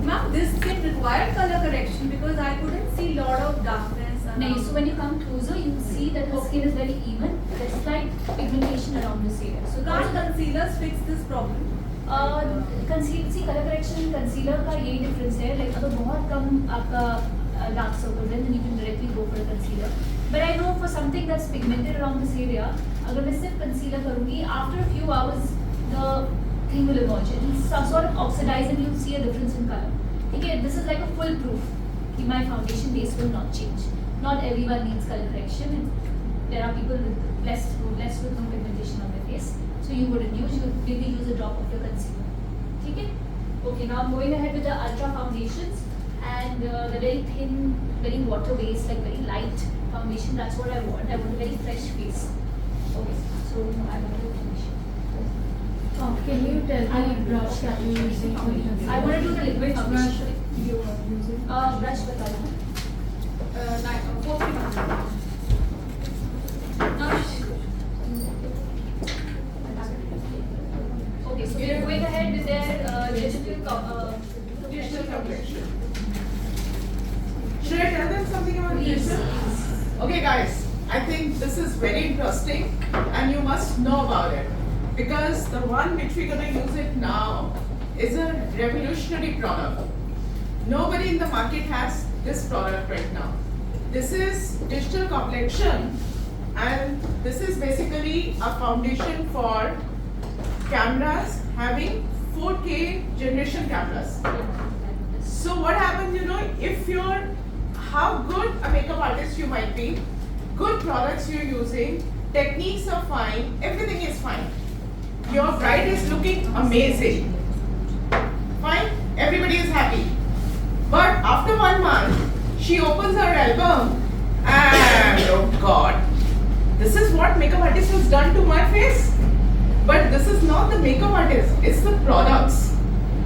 Ma'am, this skin required color correction because I couldn't see lot of darkness. No, so when you come closer, you see that her skin is very even. There's slight pigmentation around this area. So Can't concealers fix this problem? Colour correction concealer का यही difference है. Like अगर बहुत कम आपका dark circles है, then you can directly go for a concealer. But I know for something that's pigmented around this area, अगर मैं सिर्फ कंसीलर करूँगी, after a few hours the thing will emerge. It will sort of oxidize and you'll see a difference in color. ठीक है? This is like a full proof that my foundation base will not change. Not everyone needs color correction. And there are people with less with no pigmentation on their face. So you wouldn't use, you would maybe use a drop of your concealer. ठीक है? Okay, now I'm going ahead with the Ultra foundations and the very thin, very water-based, like very light foundation. That's what I want. I want a very fresh face. Okay, so I want to finish. Can you tell me brush that you're using for your concealer? I want to do the liquid foundation. You are using? Brush बता दो. 4-3. Okay, so we're going ahead with their Digital complexion. Should I tell them something about Please. digital? Okay, guys. I think this is very interesting and you must know about it because the one which we're going to use it now is a revolutionary product. Nobody in the market has this product right now. This is digital complexion and this is basically a foundation for cameras having 4K generation cameras. So what happens, if you're how good a makeup artist you might be, good products you're using, techniques are fine, everything is fine. Your bride is looking amazing. Fine, everybody is happy. But after 1 month, she opens her album and oh God, this is what makeup artist has done to my face. But this is not the makeup artist, it's the products.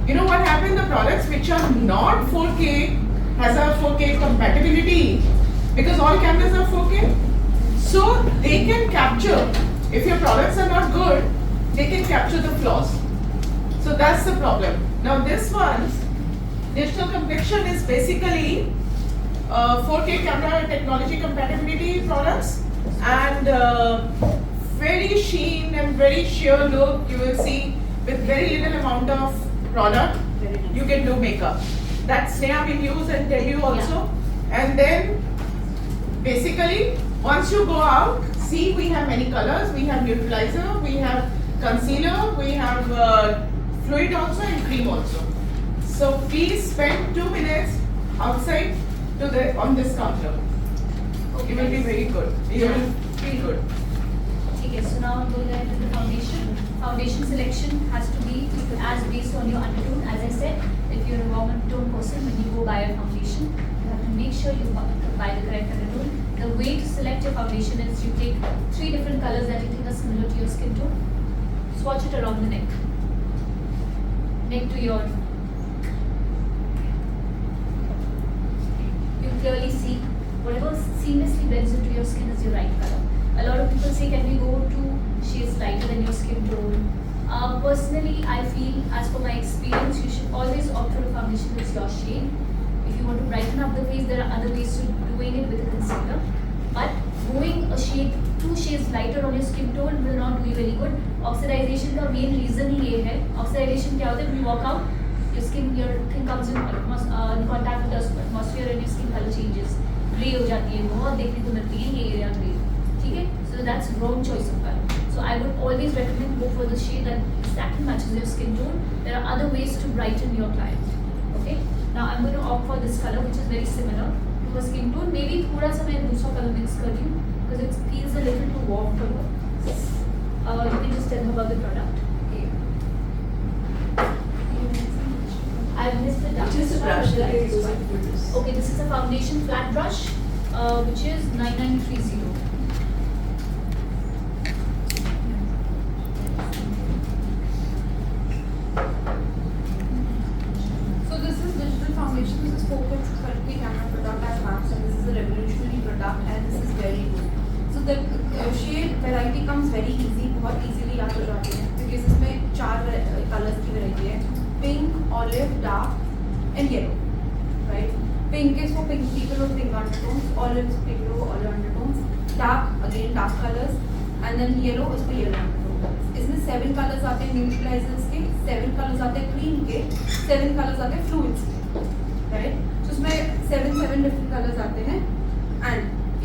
You know what happened? The products which are not 4K has a 4K compatibility because all cameras are 4K. So they can capture, if your products are not good, they can capture the flaws. So that's the problem. Now this one, digital complexion is basically 4K camera technology compatibility products and very sheen and very sheer look. You will see with very little amount of product, you can do makeup. That Sneha will use and tell you also. And then basically once you go out, see we have many colors, we have neutralizer, we have concealer, we have fluid also and cream also. So please spend 2 minutes outside on this counter. Okay. It will be very good. You will feel good. Okay, so now I'm going ahead with the foundation. Foundation selection has to be as based on your undertone. As I said, if you're a warm undertone person, when you go buy a foundation, you have to make sure you buy the correct undertone. The way to select your foundation is you take 3 different colors that you think are similar to your skin tone, swatch it around the neck to your. You clearly see whatever seamlessly blends into your skin is your right color. A lot of people say, can we go to shades lighter than your skin tone? Personally, I feel, as per my experience, you should always opt for a foundation that's your shade. If you want to brighten up the face, there are other ways to doing it with a concealer. But going a shade, 2 shades lighter on your skin tone will not do you any good. Oxidization का main reason ही ये है. Oxidization क्या होता है? When you walk out, your thing comes in contact with the atmosphere and your skin color changes. Gray हो जाती है, बहुत देखने को मिलती है ये area gray. ठीक है? So that's wrong choice of color. So I would always recommend go for the shade that exactly matches your skin tone. There are other ways to brighten your client. Okay? Now I'm going to opt for this color which is very similar to her skin tone. Maybe थोड़ा सा मैं दूसरा color mix कर रही हूँ because it feels a little too warm for her. You can just tell her about the product. I've missed the dark. Which is the brush that you're using for this? Okay, this is a foundation flat brush which is 9930. So this is digital foundation. This is 4K camera product as Max, and this is a revolutionary product, and this is very good. So the shade variety comes very easy, बहुत easily याद हो जाती है क्योंकि इसमें 4 colors की variety है. Pink, olive, dark, and yellow. Right? Pink is for pink people with pink undertones. Olive is people with olive undertones. Dark, again dark colors, and then yellow is for yellow undertones. इसमें 7 colors आते हैं neutralizers के, 7 colors आते हैं cream के, 7 colors आते हैं fluids के, right? So इसमें 7 different colors आते हैं, and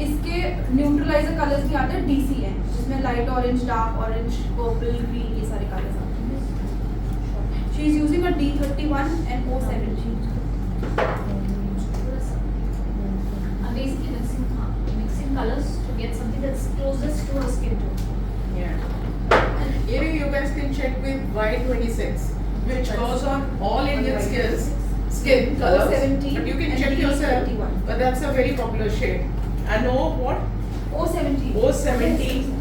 इसके neutralizer colors भी आते हैं DCN, जिसमें light orange, dark orange, purple, green ये सारे colors आते हैं. She is using a D31 and O17. I'm basically mixing colors to get something that's closest to her skin tone. Yeah. And here you guys can check with Y26, which goes on all Indian skin colors. O17 But you can and check yourself. D31. But that's a very popular shade. And O what? O17. O17.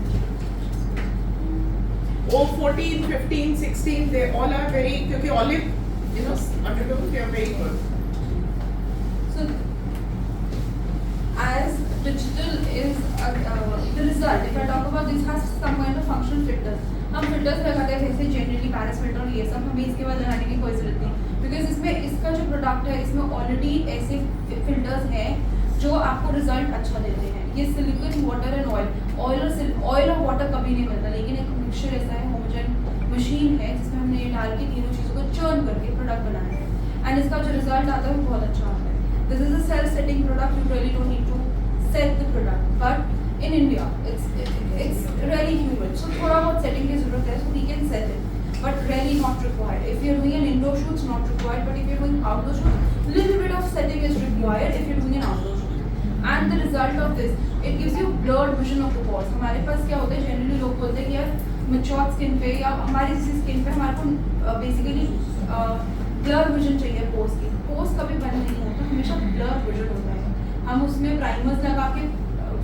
O14, 15, 16, they all are very, क्योंकि olive, undertone, they are very good. So, as digital is the result, if I talk about this has some kind of functional filters. हम filters लगाते हैं जैसे generally Paris filter और ये सब, हमें इसके बाद लगाने की कोई जरूरत नहीं, because इसमें इसका जो product है इसमें already ऐसे filters हैं जो आपको result अच्छा देते हैं. ये सिलिकॉन, वाटर एंड ऑयल और वाटर कभी नहीं मिलता, लेकिन एक मिक्सचर ऐसा है, होमोजेन मशीन है जिसमें हमने ये डाल के तीनों चीज़ों को चर्न करके प्रोडक्ट बनाया है, एंड इसका जो रिजल्ट आता है वो बहुत अच्छा आता है. This is a self setting product, you really don't need to set the product, but in India it's really humid, so थोड़ा बहुत setting की ज़रूरत है, so we can set it, but really not required. If you're doing an indoor shoot, it's not required, but if you're doing outdoor shoot, little bit of setting is required if you're doing an outdoor shoot. And the result of this, it gives you blurred vision of the pores. हमारे पास क्या होता है, generally लोग बोलते हैं कि यार matured skin पे या हमारी जैसी skin पे हमारे को basically blur vision चाहिए pores की. Pores कभी बंद नहीं होता, हमेशा blur vision होता है. हम उसमें primers लगा के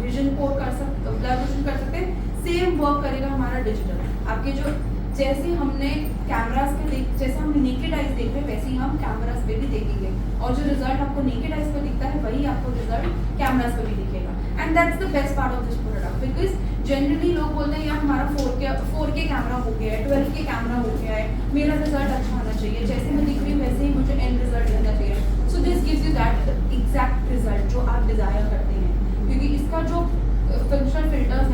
विजन कोड कर सकते, ब्लर विजन कर सकते हैं. सेम वर्क करेगा हमारा डिजिटल. आपके जो जैसे हमने कैमरास पे जैसे हम नेकेड आइज देख रहे हैं वैसे ही हम कैमरास पे भी देखेंगे, और जो रिजल्ट आपको नेकेड आइज पे दिखता है वही आपको रिजल्ट कैमरास पे भी दिखेगा. And that's the best part of this product, because generally लोग बोलते हैं यार हमारा 4K कैमरा हो गया है, 12K कैमरा हो गया है, मेरा रिजल्ट अच्छा आना चाहिए, जैसे मैं दिख रही हूँ वैसे ही मुझे एंड रिजल्ट लेना चाहिए. So this gives you that exact result जो आप डिजायर करते हैं, क्योंकि इसका जो फंक्शनल फिल्टर्स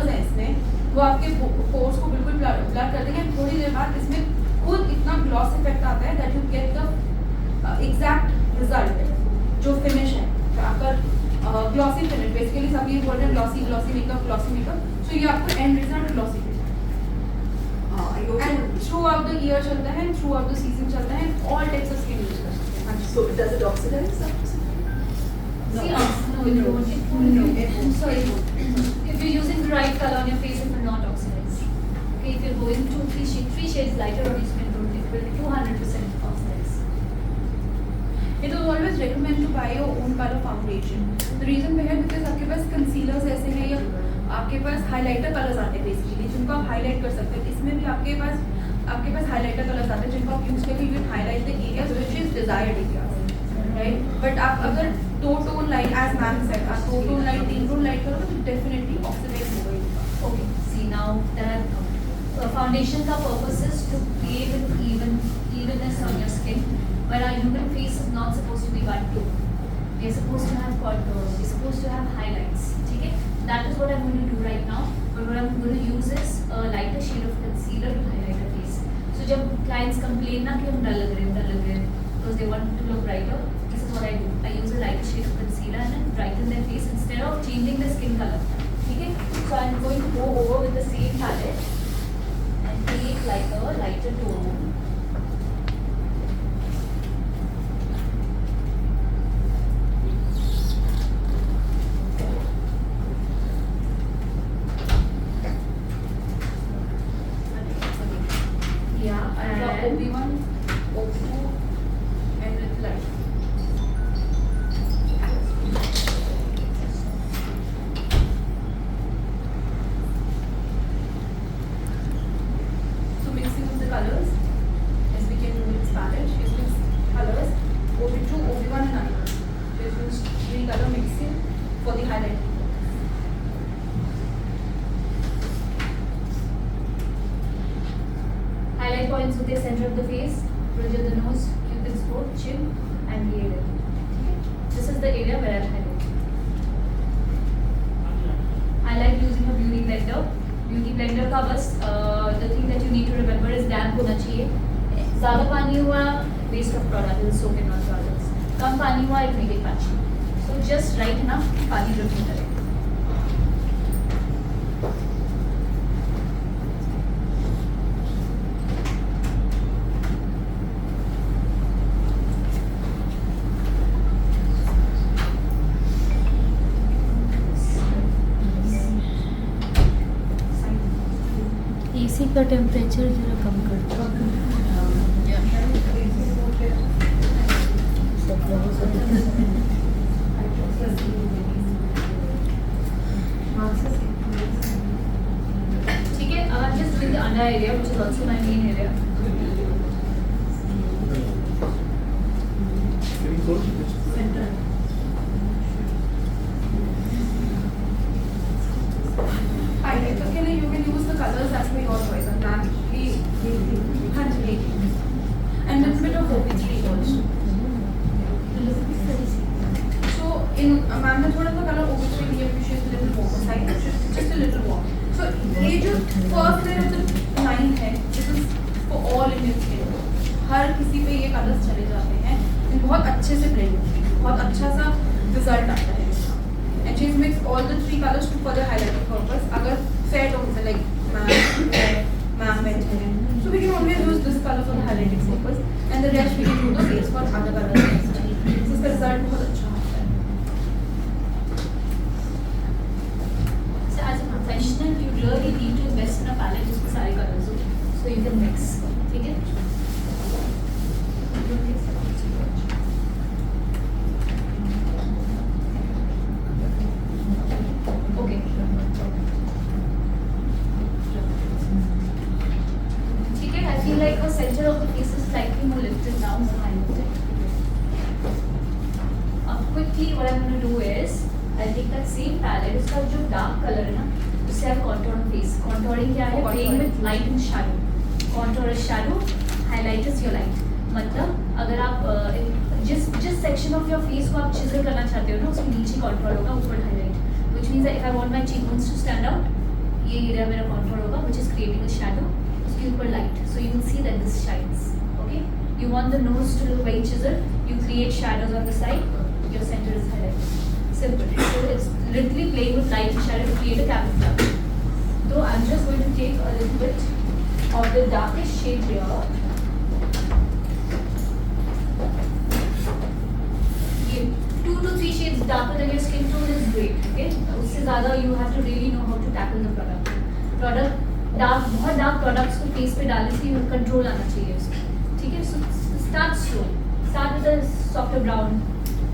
हैं इसमें, वो आपके पोर्स को बिल्कुल ब्लर कर देंगे. थोड़ी देर बाद इसमें खुद इतना ग्लॉस इफेक्ट आता है that you get the exact result जो फिनिश है आपका ग्लॉसी फिनिश. बेसिकली सब ये बोल रहे हैं ग्लॉसी मेकअप, सो ये आपको and result glossy finish. And through out the year चलता है, थ्रू आउट द सीजन चलता है, all types of skin use कर सकते हैं. So does it oxidize? See, no, it won't. Sorry. If you're using the right color on your face, it will not oxidize. Okay, if you're going to three shades lighter on your skin tone, it will 200% oxidize. It is always recommend to buy your own color foundation. The reason behind because आपके पास concealers ऐसे हैं या आपके पास highlighter colors आते हैं basically, जिनको आप highlight कर सकते हैं. इसमें भी आपके पास highlighter colors आते हैं जिनको आप use करके you can highlight the areas which is desired areas. Right? But आप अगर दो tone light as ma'am said आप दो टोन लाइट 3 टोन लाइट करोगे तो डेफिनेटली ऑक्सीडाइज होगा ही. Okay, see now that foundation का purpose is to create an evenness on your skin, where our human face is not supposed to be one tone. We are supposed to have contours, we are supposed to have highlights. ठीक है? That is what I'm going to do right now. But what I'm going to use is a lighter shade of concealer to highlight the face. So जब clients complain ना कि हम डल लग रहे हैं because they want to look brighter, this is what I do. I use a lighter shade of concealer and then brighten their face instead of changing the skin color. Okay? So I'm going to go over with the same palette and take like a lighter tone. Yeah, and OB1, OB2 and little light. So mixing of the colors, as we can do in this palette, she has mixed colors, OB2, OB1 and I. She has used 3 color mixing for the highlight. Highlight points होते हैं center of the face, bridge of the nose, cupid's bow, chin, and the area. Okay? This is the area where I highlight. I like using a beauty blender. Beauty blender का बस the thing that you need to remember is damp होना चाहिए. ज़्यादा पानी हुआ waste of product, will soak in not products. कम पानी हुआ it make it patchy. So just right enough पानी drip नहीं करें. एसी का टेम्परेचर जरा कम कर दो. ठीक है, I'm just doing the under area, which is also my main area. Highlighter के लिए you can use the colors as per your choice. And ma'am की 180 and little bit of OB3 also. So in ma'am ने थोड़ा सा colour OB3 लिया पे ये colours चले जाते हैं, बहुत अच्छे से ब्लेंड होती है, बहुत अच्छा सा रिजल्ट आता है इसका. And she mix all the 3 colours to for the highlighting purpose. अगर फेयर टोन से लाइक मैम वेज है, so we can always use this color for the highlighting purpose and the rest we can do the base for other colors. So इसका result बहुत अच्छा आता है. So as a professional, you really need to invest in a palette जिसमें सारे colors हो, so you can mix. ठीक है? Okay. ठीक है, I feel like the center of the face is slightly more lifted now, more highlighted. Quickly what I'm going to do is I'll take that same palette, इसका जो dark color है ना, उससे आप contour on face. Contouring क्या है? Playing with light and shadow. Contour is shadow, highlight is your light. मतलब अगर आप जिस section of your face को आप chisel करना चाहते हो ना, उसके नीचे contour होगा, ऊपर highlight. Which means that if I want my cheekbones to stand out, ये area मेरा contour होगा, which is creating a shadow. उसके ऊपर light, so you will see that this shines. Okay? You want the nose to look very chiseled, you create shadows on the side, your center is highlighted. Simple. So it's literally playing with light and shadow to create a camouflage. So I'm just going to take a little bit of the darkest shade here. ये 2 to 3 shades darker than your skin tone is great. Okay? उससे ज़्यादा you have to really know how to tackle the product. Dark, बहुत dark products को face पे डालने से control आना चाहिए उसमें. ठीक है? So start slow. Start with a softer brown.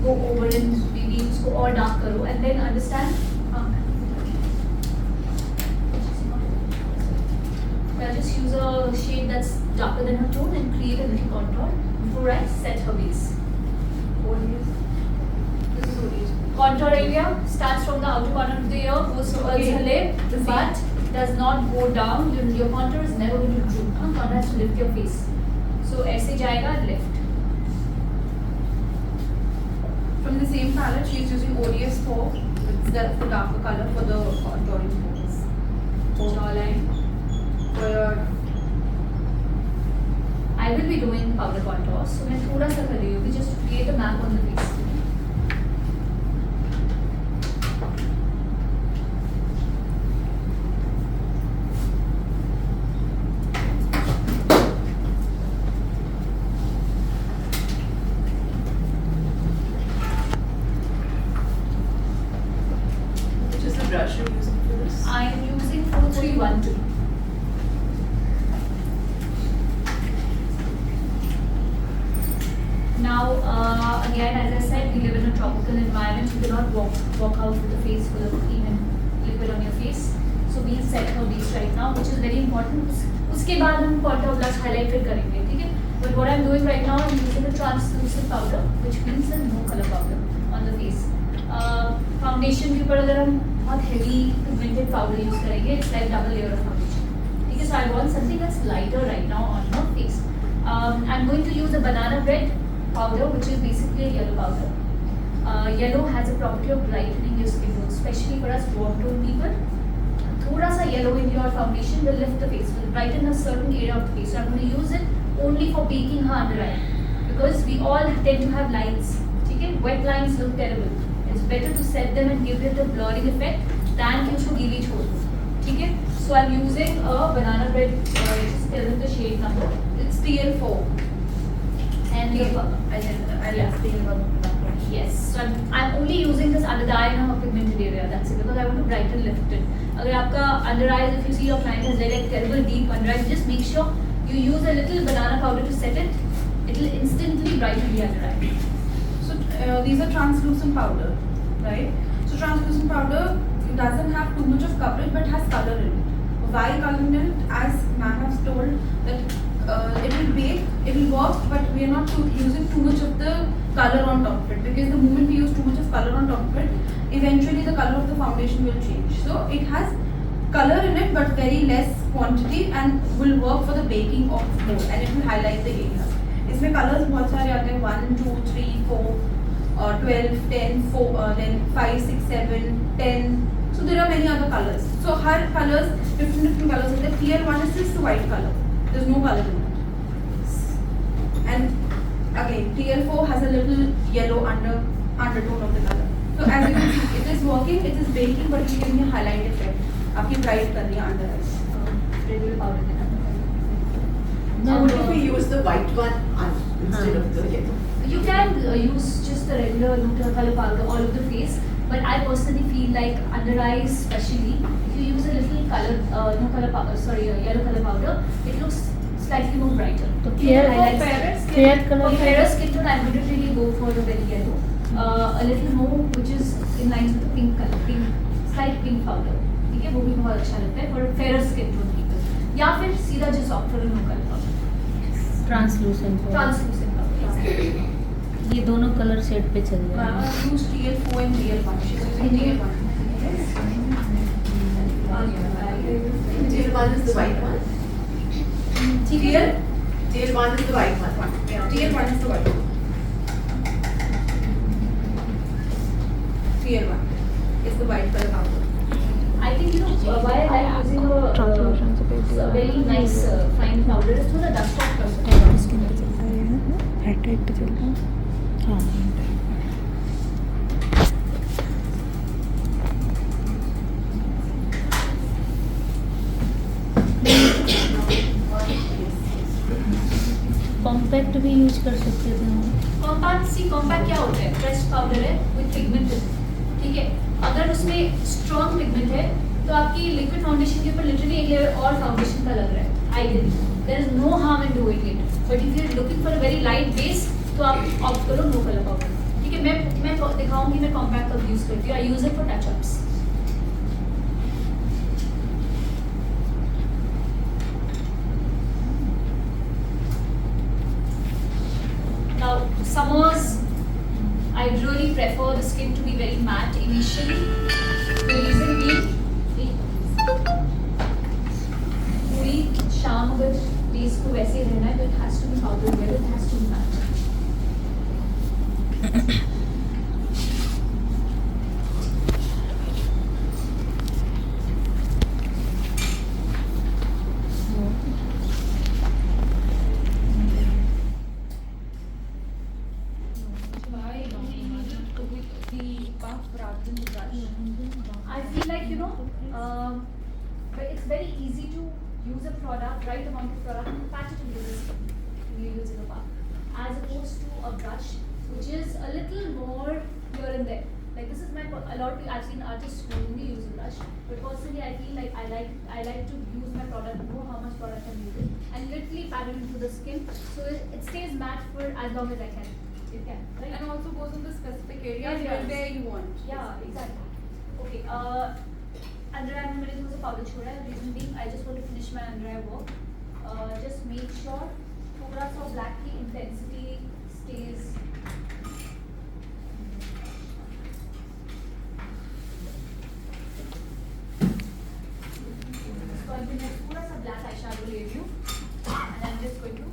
Go over and maybe उसको और dark करो and then understand. I'll just use a shade that's darker than her tone and create a little contour before I set her base. This is what it is. Contour area starts from the outer corner of the ear, goes towards her lip, but does not go down. Your contour is never going to droop. Contour has to lift your face. So ऐसे जाएगा lift. From the same palette, she is using ODS 4. It's the darker color for the contouring purpose. Jawline. I will be doing powder contour, so मैं थोड़ा सा कर रही हूँ just to create a map on the face. Which is the brush you're using for this? I am using 4312. Now, again, as I said, we live in a tropical environment. You cannot walk out with a face full of cream and liquid on your face. So we'll set her base right now, which is very important. उसके बाद हम contour blush highlight फिर करेंगे, ठीक है? But what I'm doing right now, I'm using a translucent powder, which means a no color powder on the face. Foundation के ऊपर अगर हम बहुत heavy pigmented powder use करेंगे, it's like double layer of foundation. ठीक है? So I want something that's lighter right now on her face. I'm going to use a banana bread powder, which is basically a yellow powder. Yellow has a property of brightening your skin tone, especially for us warm tone people. थोड़ा सा yellow in your foundation will lift the face, will brighten a certain area of the face. So I'm going to use it only for baking her under eye, because we all tend to have lines. ठीक है? Wet lines look terrible. It's better to set them and give it a blurring effect than कि उसको गीली छोड़ दो. ठीक है? So I'm using a banana bread. Just tell them the shade number. It's TL4. And the I'll explain about that. yes, so I'm only using this under the eye in a pigmented area. That's it, because I want to brighten, lift it. अगर आपका under eyes, if you see your client has like terrible deep under eyes, just make sure you use a little banana powder to set it. It will instantly brighten the under eye. So these are translucent powder, right? So translucent powder doesn't have too much of coverage but has color in it. Why color in it? As ma'am has told that it will bake, it will work, but we are not using too much of the color on top of it, because the moment we use too much of color on top of it, eventually the color of the foundation will change. So it has color in it but very less quantity and will work for the baking of more, and it will highlight the areas. इसमें colors बहुत सारे आते हैं 1, 2, 3, 4, 12, 10, 4, then 5, 6, 7, 10. So there are many other colors. So her colors, different colors. The clear one is just the white color. There's no color in it. And again TL4 has a little yellow undertone of the color. So as you can see, it is working, it is baking, but it's giving a highlight effect. आपकी bright कर रही है under eyes. Regular powder के साथ. So what if we use the white one instead of the yellow? You can use just the regular neutral color powder all over the face, but I personally feel like under eyes, especially if you use a little color, yellow color powder, it looks slightly more brighter. तो fair For color fairer skin tone, I wouldn't really go for a very yellow. A little more, which is in line with the pink color, slight pink powder. ठीक है, वो भी बहुत अच्छा लगता है for a fairer skin tone people. या फिर सीधा just opt for a no color powder. Translucent Translucent powder. ये दोनों कलर सेट पे चल I जाएगा. use TL4 and TL1. She's using TL1. Tail one is the white one. ठीक है. Tail one is the white one. Yeah, TL1 is the white one. TL1 is the white color powder. I think why I like using a very nice fine powder is थोड़ा dust off कर सकते हैं. Compact भी use कर सकते थे हम. Compact क्या होता है? प्रेस्ड पाउडर है विद पिगमेंट, ठीक है. अगर उसमें स्ट्रॉन्ग पिगमेंट है तो आपकी लिक्विड फाउंडेशन के ऊपर लिटरली एक लेयर और फाउंडेशन का लग रहा है. Ideally there is no harm in doing it, but if you are looking for a very light base तो आप ऑप्ट करो नो कलर पाउडर. ठीक है, मैं दिखाऊंगी मैं कॉम्पैक्ट कब यूज करती हूँ. I use it for touch ups. Now, summers, I really prefer the skin to be very matte initially. The reason being, पूरी शाम अगर फेस को वैसे रहना है तो it has to be powder wear, it has to be matte. I feel like but it's very easy to use a product, right amount of product, and patch it into the skin when you're using a puff, as opposed to a brush, which is a little more here and there. Like this is a lot of I've seen artists who only use a brush, but personally I feel like I like to use my product, know how much product I'm using, and literally pat it into the skin so it stays matte for as long as I can. It can, right? And also goes on the specific area Yes. where you want. Yeah, exactly. Okay, under eye में मैंने थोड़ा सा powder छोड़ा है. Reason being, I just want to finish my under eye work. Just make sure थोड़ा सा black की intensity stays. So I'm going to थोड़ा सा black eyeshadow ले रही हूँ, and I'm just going to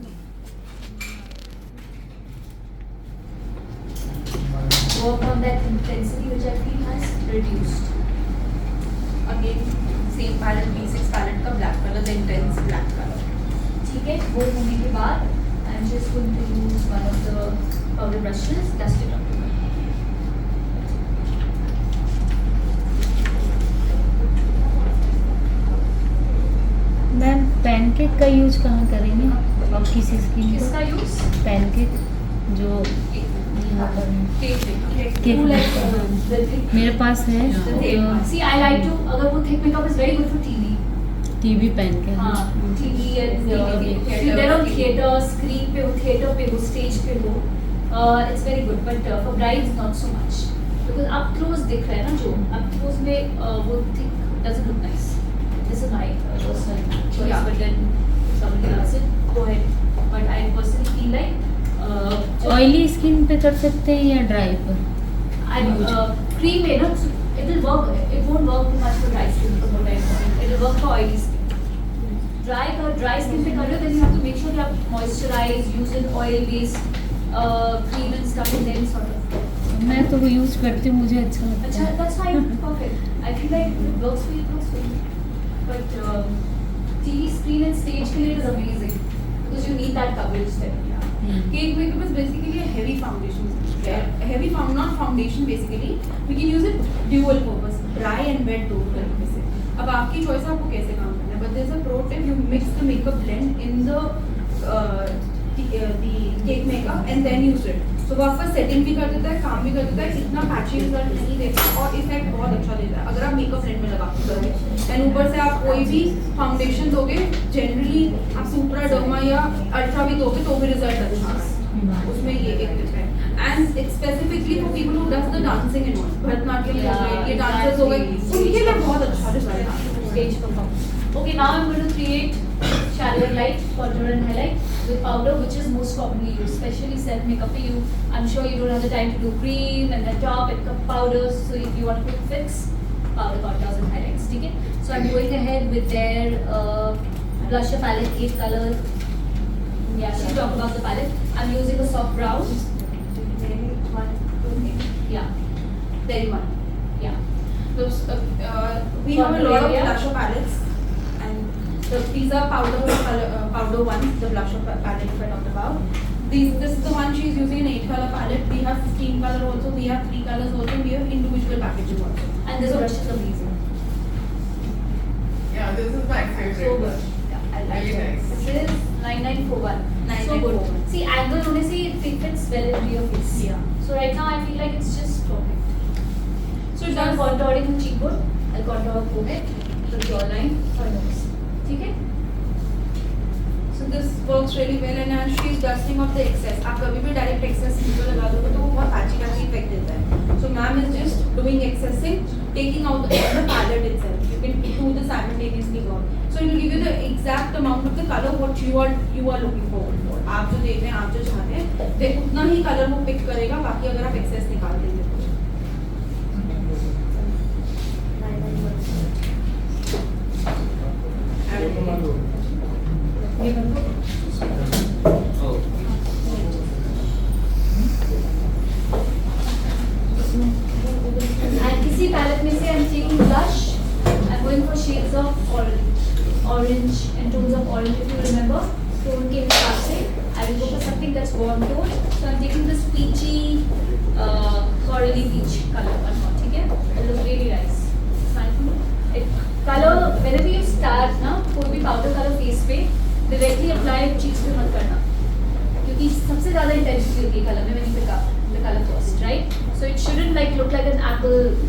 work on that intensity which I feel has reduced. Again, same palette, B6 palette का black color, the intense black color. ठीक है, वो होने के बाद I'm just going to use one of the powder brushes, dust it up. Ma'am pancake का use कहाँ करेंगे और किसी स्किन किसका यूज? पैनकेक जो यहाँ पर केक मेरे पास है जो See, I like to अगर वो thick makeup is very good for TV. TV pancake. हाँ, TV and there on theatre, screen पे हो, theatre पे हो, stage पे हो, it's very good. But for brides not so much because up close दिख रहा है ना जो up close में वो thick doesn't look nice. This is my personal choice, Yeah. but then if somebody loves it, go ahead. But I personally feel like oily skin पे कर सकते हैं या ड्राई पर. cream है ना, it will work. It won't work too much for dry skin. Because what I want, it will work for oily skin. Dry skin पे कर रहे हो, then you have to make sure that आप moisturize, use an oil-based cream and stuff, and then sort of. मैं तो वो use करती हूँ, मुझे अच्छा लगता अच्छा, है. that's fine, perfect. I feel like it works for you, it works for you. But TV screen and stage के लिए is amazing because you need that coverage there. Cake makeup is basically a heavy foundation. Not foundation basically. We can use it dual purpose, dry and wet दोनों तरीके से. अब आपकी choice है आपको कैसे काम करना है. But there's a pro tip: you mix the makeup blend in the cake makeup and then use it. So वो आपका setting भी कर देता है, काम भी कर देता है, इतना patchy result नहीं देता और effect बहुत अच्छा देता है अगर आप makeup blend में लगा के करोगे. And ऊपर से आप कोई भी foundation दोगे, generally आप Supra, Derma या Ultra भी दोगे तो भी result अच्छा है. उसमें ये एक tip है. And it's specifically for people who does the dancing and all. Bharatanatyam हो गए, ये dancers हो गए, उनके लिए बहुत अच्छा result है. Stage performance. Okay, now I'm going to create shallow light, contour and highlight with powder, which is most commonly used, especially self makeup for you. I'm sure you don't have the time to do cream and then top and powders. So if you want a quick fix, powder, contours and highlights. Okay? So I'm going ahead with their blusher palette, 8 colors. Yeah, she'll talk about the palette. I'm using a soft brown. Yeah, very one. Yeah. Those, we have a lot of blusher palettes, and these are powder ones. The blusher palette if I talked about. This is the one she's using an 8-color palette. We have 15 color also. We have 3 colors also. We have individual packaging also. And this brush is amazing. Yeah, this is my favorite. So good. Yeah, I like Really it. nice. This is 9941. So good. 9941. See, angle होने से it fits well into your face. Yeah. So right now I feel like it's just perfect. So So I'm contouring the cheekbone. I'll contour forehead, the jawline, or nose. ठीक है? So this works really well, and as she's dusting off the excess. आप कभी भी direct excess नीचे लगा दोगे तो वो बहुत patchy effect देता है. So ma'am is just doing excessing, taking out the palette itself. You can do the simultaneously work. So it will give you the exact amount of the color what you are looking forward for. आप जो देख रहे हैं, आप जो चाहते हैं, वो उतना ही color वो pick करेगा. बाकी अगर आप excess निकाल देंगे तो. And किसी palette में से I'm taking blush. I'm going for shades of orange and tones of orange. If you remember, tone के हिसाब से I will go for something that's warm tone. So I'm taking this peachy, corally peach color. ठीक है? It looks really nice. Fine for me. Color whenever you start ना कोई भी powder color face पे directly apply cheeks पे मत करना. क्योंकि सबसे ज़्यादा intensity होती है color में when you pick up the color first, right? So it shouldn't like look like an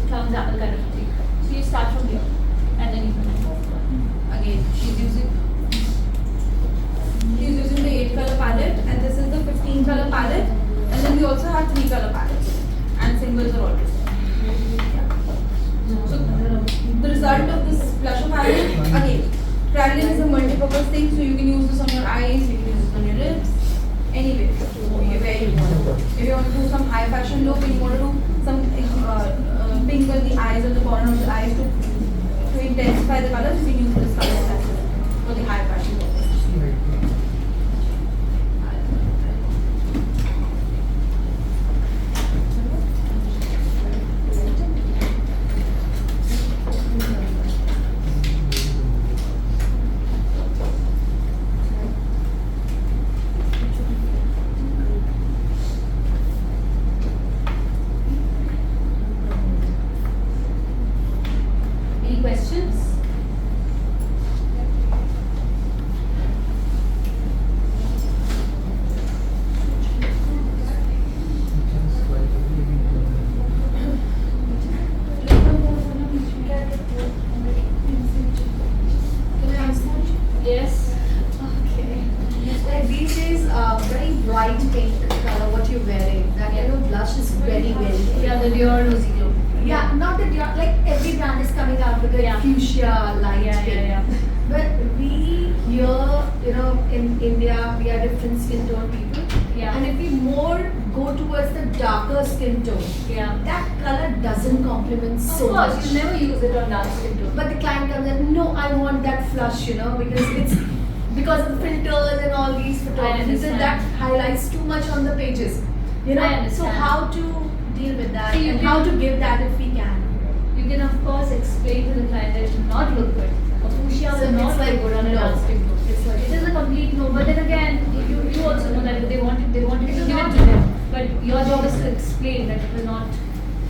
clown's apple kind of thing. So you start from here and then you can Again, she's using the 8-color palette, and this is the 15-color palette, and then we also have 3-color palettes, and singles are always there. So the result of this blusher palette, again, kryolan is a multi-purpose thing, so you can use this on your eyes, you can use this on your lips, anywhere where you want to. If you want to do some high fashion look and you want to do some pink on the eyes or the corner of the eyes to intensify the colors, you can use this color as well for the high fashion look. Any questions? Yes. Okay. Like these days, very bright pink color, what you're wearing. That kind of blush is very well. Yeah, the Dior Rosy Glow. Yeah, not that you're like every brand is coming out with a Yeah. fuchsia light pink. Yeah. But we here, in India, we are different skin tone people. Yeah. And if we more go towards the darker skin tone, Yeah. that color doesn't complement so Of course, much. you never use it on dark skin tone. But the client comes and no, I want that flush, because of the filters and all these photographers, and understand. that highlights too much on the pages. I So understand. how to deal with that So you and can- how to give that if we can. You can of course explain to the client that it will not look good. A fuchsia So will not it's look like good on a no. dark skin tone. It's like It is a complete no. But then again, you also know that they wanted to give it to them, but your job is to explain that it will not.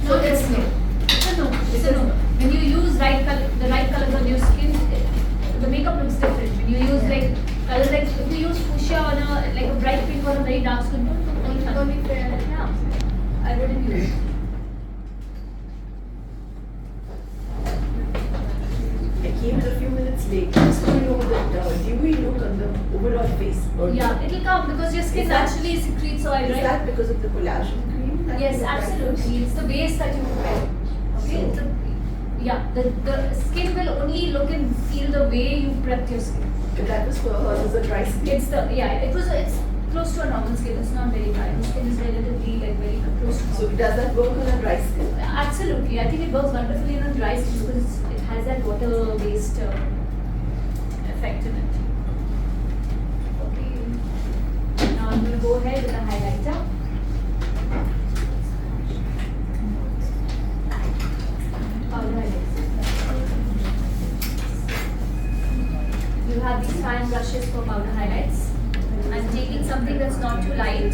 So it's no. It's a no. It's a no. When you use the right colors on your skin, the makeup looks different. When you use like colors like if you use fuchsia on a bright pink or a very dark skin tone, it's going to be fair. Yeah, I wouldn't use it. I came a few minutes late just to know that dewy look on the overall face. Yeah, it'll come because your skin Is that- naturally secretes oil, Is right? that because of the collagen cream? that Yes, you apply? absolutely. It's the base that you prepare. Okay. So- The skin will only look and feel the way you prepped your skin. If that was for her, was a dry skin. It's close to a normal skin. It's not very dry. The skin is relatively very close to So normal. does that work on a dry skin? Absolutely. I think it works wonderfully on a dry skin because it has that water-based effect in it. Okay. Now I'm going to go ahead with a highlighter. Powder highlighter. You have these fine brushes for powder highlights. I'm taking something that's not too light.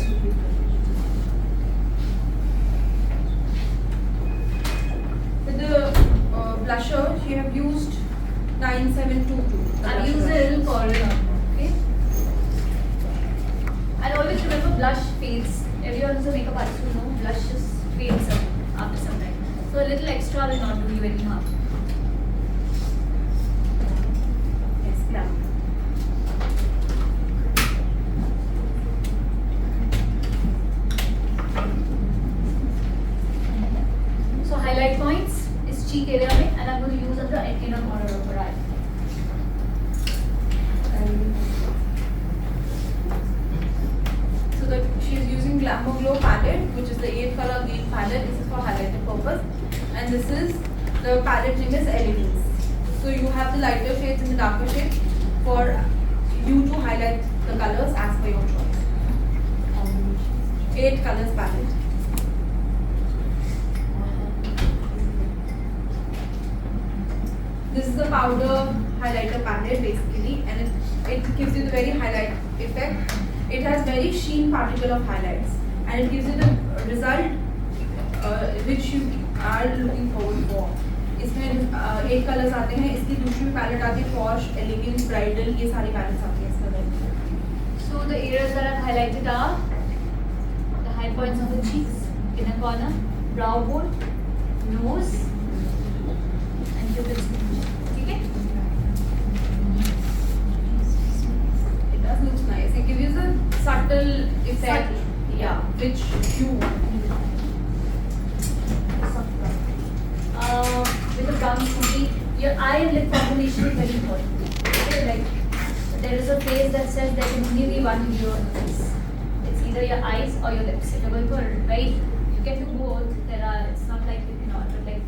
With the blusher, she have used 9722. I've used a little kryolan. Okay. And always remember, blush fades. Everyone who's a makeup artist will know blush just fades after some time. So a little extra will not do you any harm. Yes, yeah. So highlight points is cheek area में, and I'm going to use on the inner corner of her eye. So that she is using Glamour Glow palette, which is the 8 color green palette. This is for highlighting purpose, and this is the palette name is Elegance. So you have the lighter shades and the darker shades for you to highlight the colors as per your choice. 8 colors palette. This is the powder highlighter palette basically, and it gives you the very highlight effect. It has very sheen particle of highlights, and it gives you the result which you are looking forward for. इसमें 8 colours आते हैं. इसकी दूसरी palette आती है posh, elegance, bridal, ये सारी pallets आती हैं इसके अंदर. So the areas that I've highlighted are the high points of the cheeks, inner corner, brow bone, nose, and cupid's bow. Okay? It does look nice. It gives you the subtle effect, Subtle. yeah, which you want. With the brown smoothie, your eye and lip combination is very important. Okay, like there is a phrase that says there can only be one hero in the face. It's either your eyes or your lips. If you're going for right, you can do both. It's not like you cannot, but like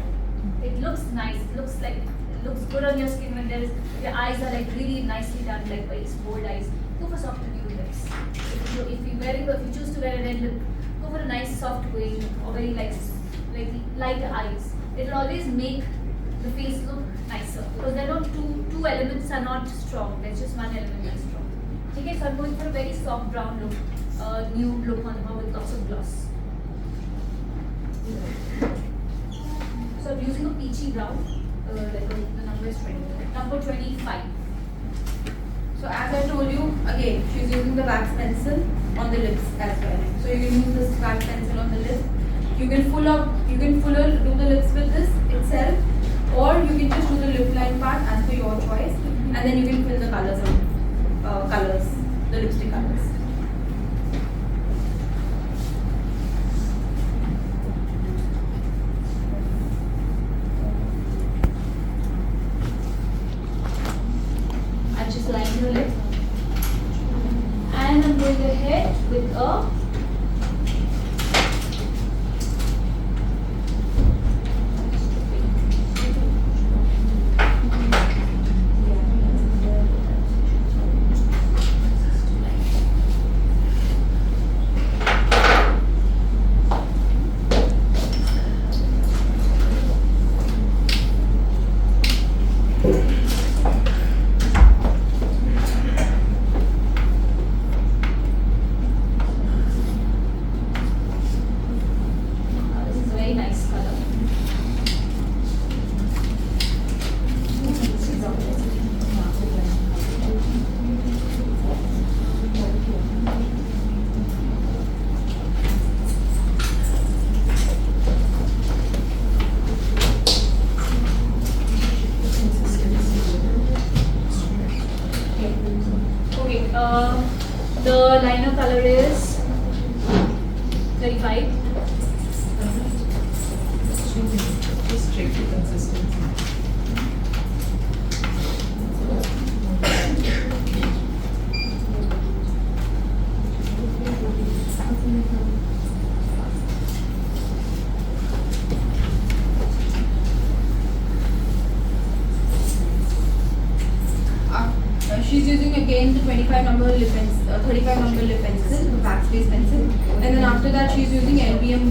it looks nice. It looks good on your skin when your eyes are like really nicely done, like very bold eyes. Go for soft nude lips. If you choose to wear a red lip, go for a nice soft grey or very like light eyes. It will always make the face look nicer because there are two elements are not strong. There's just one element that's strong. Okay, so I'm going for a very soft brown look, nude look on her with lots of gloss. So I'm using a peachy brown. The number is 20. Number 25. So as I told you, again, she's using the wax pencil on the lips as well. So you can use this wax pencil on the lips. You can fuller do the lips with this itself, or you can just do the lip line part as per your choice, and then you can fill the colors on the lipstick colors. I've just lined your lip, and I'm going ahead with a 25. Just check the consistency. She's using again the 25 number lip pencil, 35 number lip pencil, the backspace pencil, and then after that she's using LBM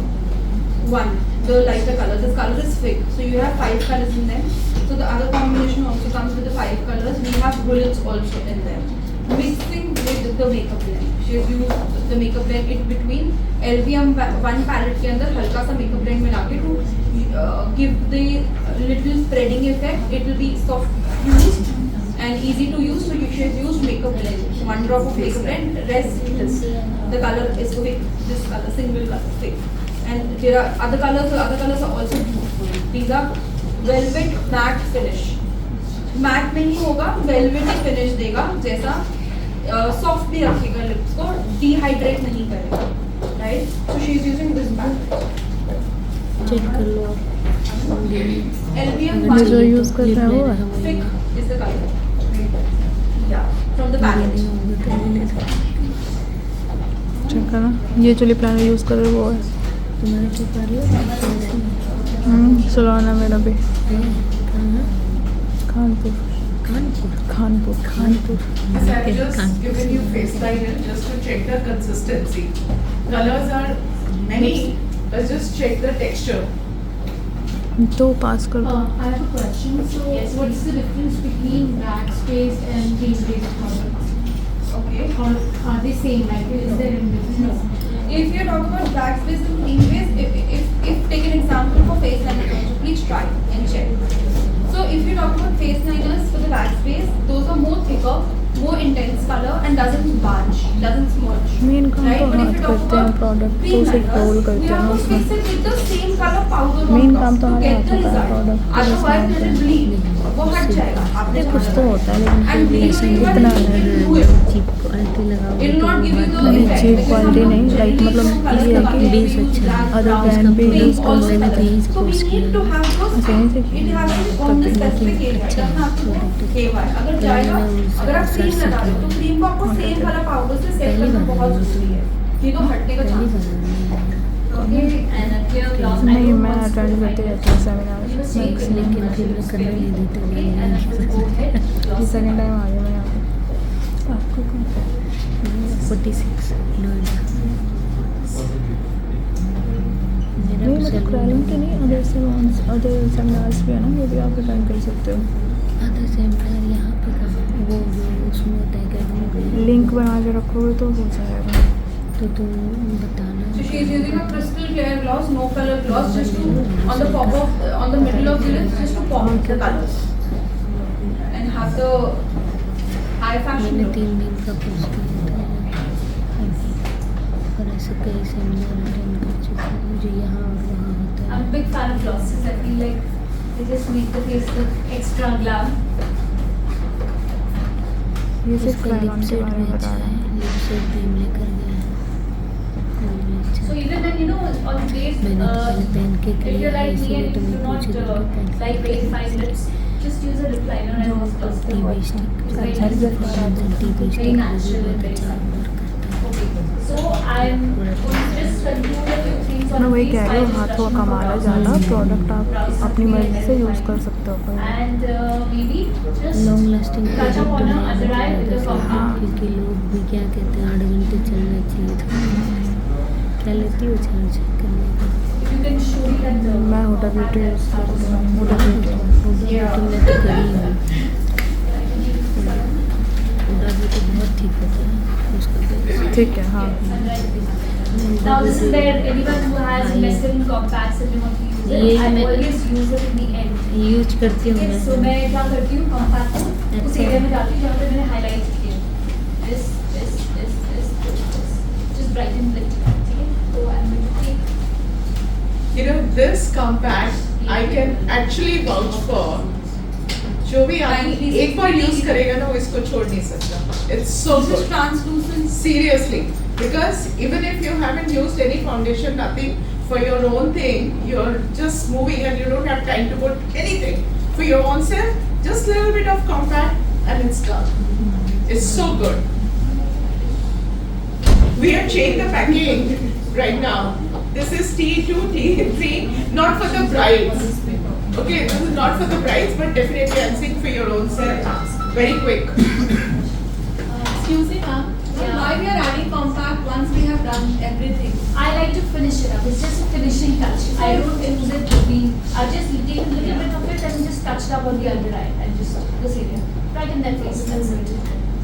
1, the lighter color. This color is fig, so you have 5 colors in them. So the other combination also comes with the 5 colors. We have bullets also in them. Mixing with the makeup blend. She has used the makeup blend in between LBM 1 palette के अंदर हल्का सा makeup blend मिला के to give the little spreading effect. It will be soft used and easy to use. So she has used makeup blend, 1 drop of makeup blend. Rest is the color is fig. This color, single color, fig. And there are other colors. The other colors are also beautiful. These are velvet matte finish. Matte में ही होगा, velvety finish देगा, जैसा soft भी रखेगा lips को, dehydrate नहीं करेगा, right? So she is using this palette. Check कर लो LBM जो यूज कर रहा है वो है. Thick is the color. Yeah, from the palette. Check करना, ये जो लिप लाइनर यूज कर रहे हो वो है. तुम्हारा चेक कर लो. सुलाना मेरा भी. कहाँ? Kanpur. Kanpur. Kanpur. Kanpur. Yes, I've just given you face liner just to check the consistency. Colors are many, but just check the texture. तो पास कर दो. I have a question. So, Yes, what's the difference between backspace and cream-based products? Okay. Or are they same? Like, is there any difference? If you talk about backspace and cream base, if take an example for face liner also, please try and check. So if you talk about face liners for the backspace, those are more thicker, more intense color and doesn't bunch, doesn't smudge. Main काम Right? तो But if हाथ you talk करते हैं, about product तो cream उसे role liners, करते we हैं have to उसमें. fix it with the same color powder on main top काम तो to हमारे get the हाथों का है, result. प्रोडक्ट तो Otherwise उसमें it will bleed. वो हट जाएगा. आपने ये कुछ जाना तो है. होता है, लेकिन And फिर भी bleed ऐसा will इतना do it. चीप क्वालिटी लगाओ It will not give you the नहीं, effect. cheap because quality हम नहीं, like generally मतलब जो ये है colours कि लगाते हैं, base we use अच्छा है. black, other brown, brand भी pink, use all करते the हैं. colours. So we need to have those. अच्छा यहीं से It has to be on the specific area. It doesn't have to be KY. अगर जाएगा, अगर आप क्रीम लगा रहे हो तो क्रीम को आपको सेम कलर पाउडर से सेट करना बहुत जरूरी है. ये तो हटने का चांस है. Okay, and a clear gloss. I नहीं, don't मैं want अटेंड to करते highlight. रहती हूँ सेमिनार. लेकिन फिर मैं करने नहीं देते. Okay, and then go ahead. ये Gloss. सेकंड टाइम आ गया मैं यहाँ पे. आपको कौन सा? 46 नोएडा. मेरा नहीं भी मतलब क्रायोन के नहीं, अदर सलोन्स, अदर सेमिनार्स भी है ना, वो भी आप अटेंड कर सकते हो. आधा सेमिनार यहाँ पे कहाँ? वो जो उसमें होता है क्या? लिंक बना के रखोगे तो हो जाएगा. तो तुम बताना. So she is using a crystal clear gloss, no color gloss, just to on the top of on the middle of the lips, just to pop the colors and have the high fashion मैंने look. 3 दिन का course किया था और ऐसे कई seminar attend कर चुकी हूँ. मुझे यहाँ और वहाँ होता I'm है. a big fan of glosses. I feel like they just make the face look extra glam. ये सिर्फ इसका क्रायोन के लिपसेट बारे भी में अच्छा बता रहा है. हूँ. लिपसेट भी हम लेकर गए हैं. वो भी अच्छा So है. even when you know on days, मैंने पहले पहन के if किया you're है, like me इसलिए and तो you मैं do पूछ not रही हूँ. like very fine lips, just use a lip liner and use gloss. TV stick Very अच्छा रिजल्ट nice. आ रहा है. TV Very stick natural and बहुत very अच्छा fine. वर्क करता है. Okay, so I'm going to just conclude a few things on मैं वही these कह रही हूँ, five हाथों का instructions कमाल है for ज़्यादा. browsers. प्रोडक्ट आप अपनी मर्जी से यूज़ कर सकते हो. कोई And maybe just long lasting touch up on product your under eye with a है fountain. क्योंकि लोग भी क्या कहते हैं 8 घंटे चलना चाहिए था. क्या लेती हो चार्ज करने का? If you can show me that मैं हुडा ब्यूटी यूज़ करती हूँ. हुडा ब्यूटी. मैं तो करी हूँ. हुडा ब्यूटी बहुत ठीक होता है उसका. ठीक है. हाँ. Now this is where anyone who has mescaline compacts and they want to use ये it, I मैं- always use it in the end. Use करती हूँ Okay, मैं. so मैं क्या करती हूँ कॉम्पैक्ट को उस अच्छा. एरिया में डालती हूँ जहाँ पे मैंने हाईलाइट किए हैं. This just brighten the lip. ठीक है, तो I'm going to take You know, this compact I can actually vouch for. जो भी आप एक बार यूज करेगा ना वो इसको छोड़ नहीं सकता. It's so This is good. translucent. Seriously, Because even if you haven't used any foundation, nothing for your own thing, you're just moving and you don't have time to put anything for your own self, just a little bit of compact and it's done. It's so good. We have changed the packing right now. This is T2, T3, not for the brides. Okay, this is not for the brides, but definitely I'm saying for your own self. Very quick. Excuse me, ma'am. Why we are adding compact once we have done everything? I like to finish it up. It's just a finishing touch. I don't use it to be. I just take a little bit of it and just touch it up on the under eye and just this area, right in that face. That's it. So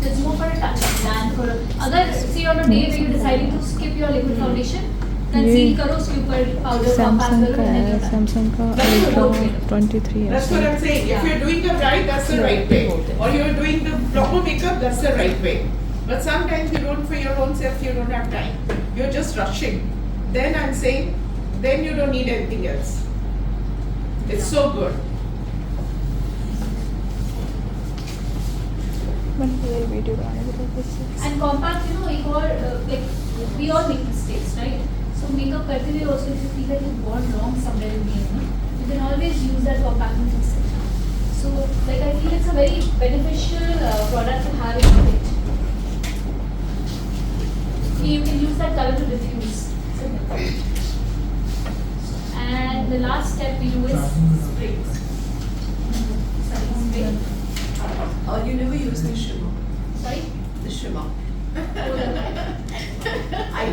it's more for a touch up than for a. Other see on a day where you're deciding to skip your liquid foundation, then seal करो उसके ऊपर powder compact Samsung करो का and then है, you're done. Samsung का ultra 23 है. That's what I'm saying. If you're doing the bride, that's the right way. Or you're doing the proper makeup, that's the right way. But sometimes you don't, for your own self, you don't have time. You're just rushing. Then I'm saying, then you don't need anything else. It's so good. Video बनाने के लिए And compact, you know, एक और like we all make mistakes, right? So makeup करते हुए also if you feel that you've gone wrong somewhere in the end, you can always use that compact and fix it. So like I feel it's a very beneficial product to have in your kit. You can use that color to diffuse. And the last step we do is spray. Sorry, spray. You never use the shimmer. Sorry? The shimmer. I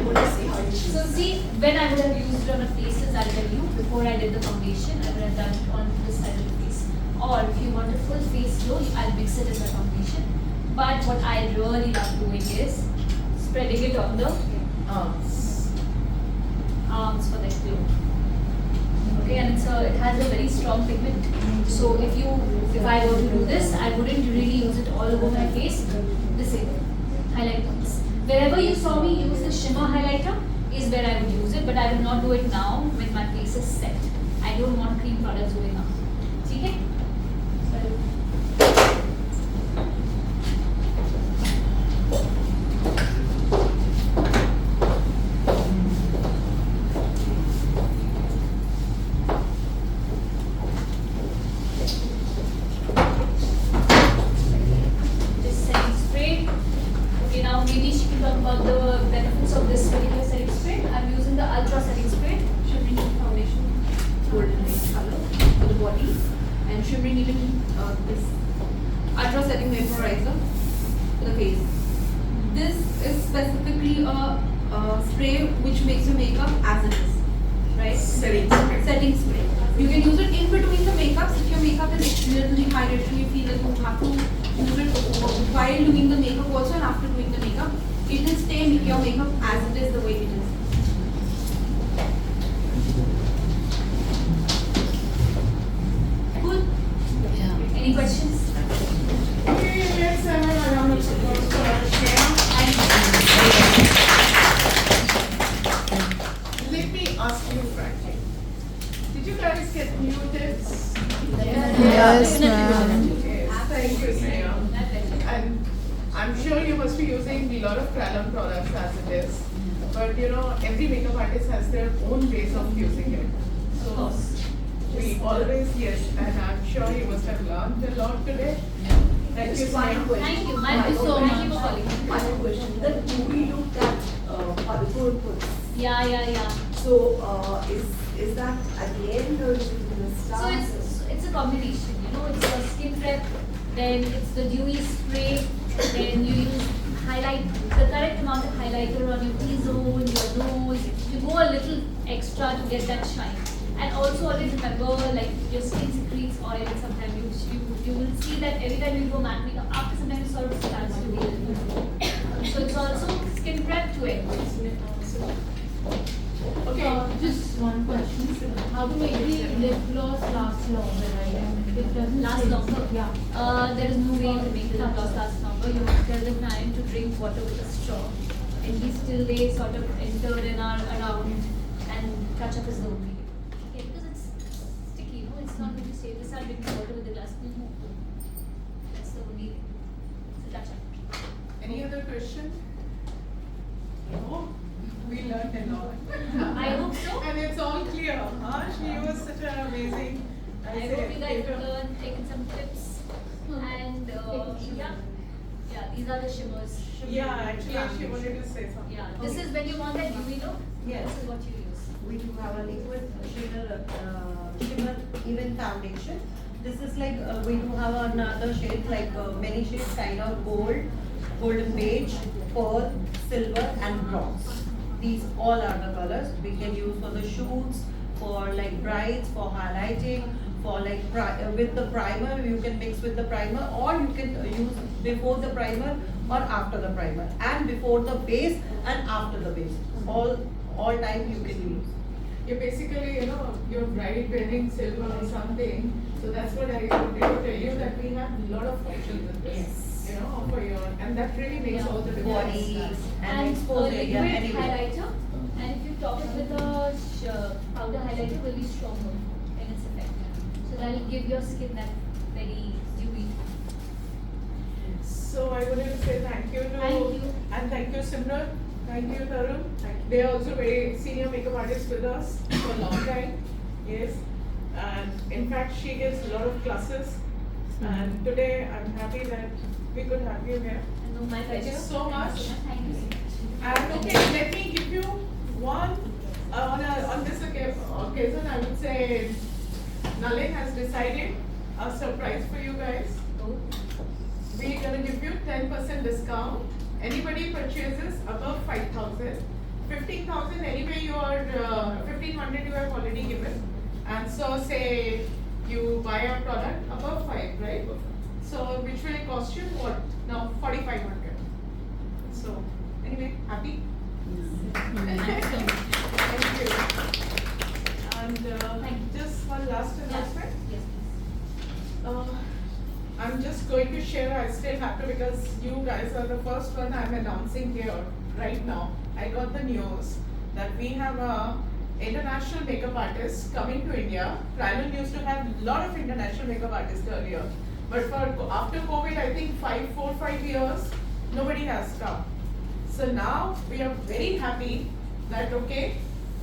want to see how you use So it. see, when I would have used it on the faces, I'll tell you, before I did the foundation, I would have done it on this side of the face. Or if you want a full face glow, I'll mix it in the foundation. But what I really love doing is spreading it on the arms for that glow. Okay, and it has a very strong pigment. So if I were to do this, I wouldn't really use it all over my face. This is highlight points. Wherever you saw me use the shimmer highlighter is where I would use it, but I will not do it now when my face is set. I don't want cream products going up. Okay? Just setting spray. Okay, now maybe she can talk about the benefits of this particular setting spray. I'm using the Ultra setting spray, shimmering foundation, golden beige color for the body, and shimmering even this Ultra setting vaporizer for the face. This is specifically a spray which makes your makeup as it is, right? Setting spray. Setting spray. You can use it in between the makeups if your makeup is extremely hydrated and you feel like you have to use it while doing the makeup also and after doing the makeup. It will stay your makeup as it is the way it is. Cool? Any questions? Okay, let's have a round of applause for our Shreya. Let me ask you frankly. Did you guys get new tips? Yes, ma'am. Yes, thank you, Shreya. And I'm sure you must be using a lot of kryolan products as it is. But you know, every makeup artist has their own ways of using it. So we always, yes, and I'm sure you must have learned a lot today. Thank you, Just one Shreya. question. Thank you. Thank you so much. Thank you for calling. One question. The movie look that Padupur puts. Yeah. So is that at the end or is it in the So start? it's a combination, you know, it's a skin prep, then it's the dewy spray, then you use highlight, the correct amount of highlighter on your T-zone, your nose, you go a little extra to get that shine. And also always remember, like your skin secretes oil and sometimes you will see that every time you do matte makeup, after some time it sort of starts to be a little bit. So it's also skin prep to it. Okay. Just one question. How to make the lip gloss last longer, right? It doesn't Last say- longer? Yeah. There is no way to make the lip gloss last longer. You have to tell the client to drink water with a straw. And least till they sort of enter in our around and touch up is the only way. Okay, because it's sticky, no? It's not going to say this, I'll drink water with the glass. No. That's the only way. So touch up. Any other question? No? here. Huh? She was such an amazing. I hope you guys have learned, taken some tips, and yeah, these are the shimmers. Yeah, actually, she wanted to say something. Yeah, this is when you want that dewy look. Yes. This is what you use. We do have a liquid shimmer even foundation. This is like we do have another shade like many shades, kind of gold, golden beige, pearl, silver, and bronze. These all are the colors we can use for the shoots, for like brides, for highlighting, for like with the primer. You can mix with the primer, or you can use before the primer or after the primer, and before the base and after the base. All time you can use. You're basically, your bride wearing silver or something. So that's what I wanted to tell you, that we have a lot of functions in this. For your, and that really makes all the difference. Body and And exposed area liquid anyway. highlighter, and if you top it with a powder highlighter, will be stronger in its effect. So that will give your skin that very dewy. So I wanted to say thank you to Thank you. and thank you Simran, thank you Tarun. They are also very senior makeup artists with us for a long time. Yes, and in fact she gives a lot of classes. And today I'm happy that we could have you here. No, my Thank you pleasure. so much. Thank you so much. And okay, let me give you one on this occasion. I would say Nalin has decided a surprise for you guys. We're gonna give you 10% discount. Anybody purchases above 5,000, 15,000 anyway. You are 1,500 you have already given, and so say you buy a product above 5, right? So which will cost you what now 4,500. So anyway, happy. Thank you. And just one last announcement. Yes, please. I'm just going to share, I still have to, because you guys are the first one I'm announcing here right now. I got the news that we have a international makeup artist coming to India. Kryolan used to have a lot of international makeup artists earlier. But after COVID, I think 4 or 5 years, nobody has come. So now we are very happy that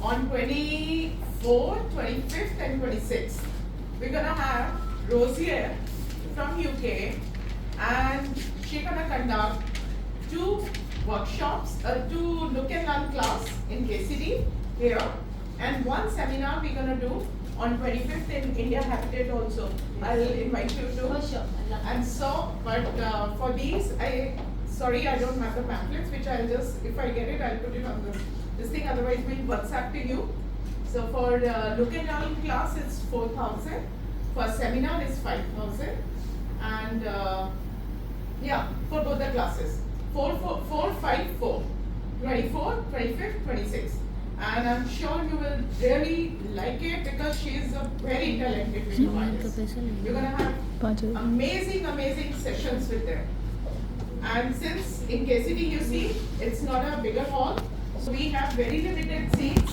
on 24th, 25th and 26th, we're gonna have Rosier from UK, and she's gonna conduct 2 workshops, 2 look and learn class in KCD here, and 1 seminar we're gonna do on 25th in India Habitat also. I'll invite you to. For sure. And so, but for these, sorry I don't have the pamphlets, which I'll just, if I get it, I'll put it on this thing, otherwise we'll WhatsApp to you. So for look and learn class it's 4,000, for seminar it's 5,000, and yeah, for both the classes, 4, 5, 4, 24, 25th, 26th. And I'm sure you will really like it, because she is a very talented makeup artist. You're gonna have amazing sessions with them. And since in KCD you see, it's not a bigger hall, so we have very limited seats.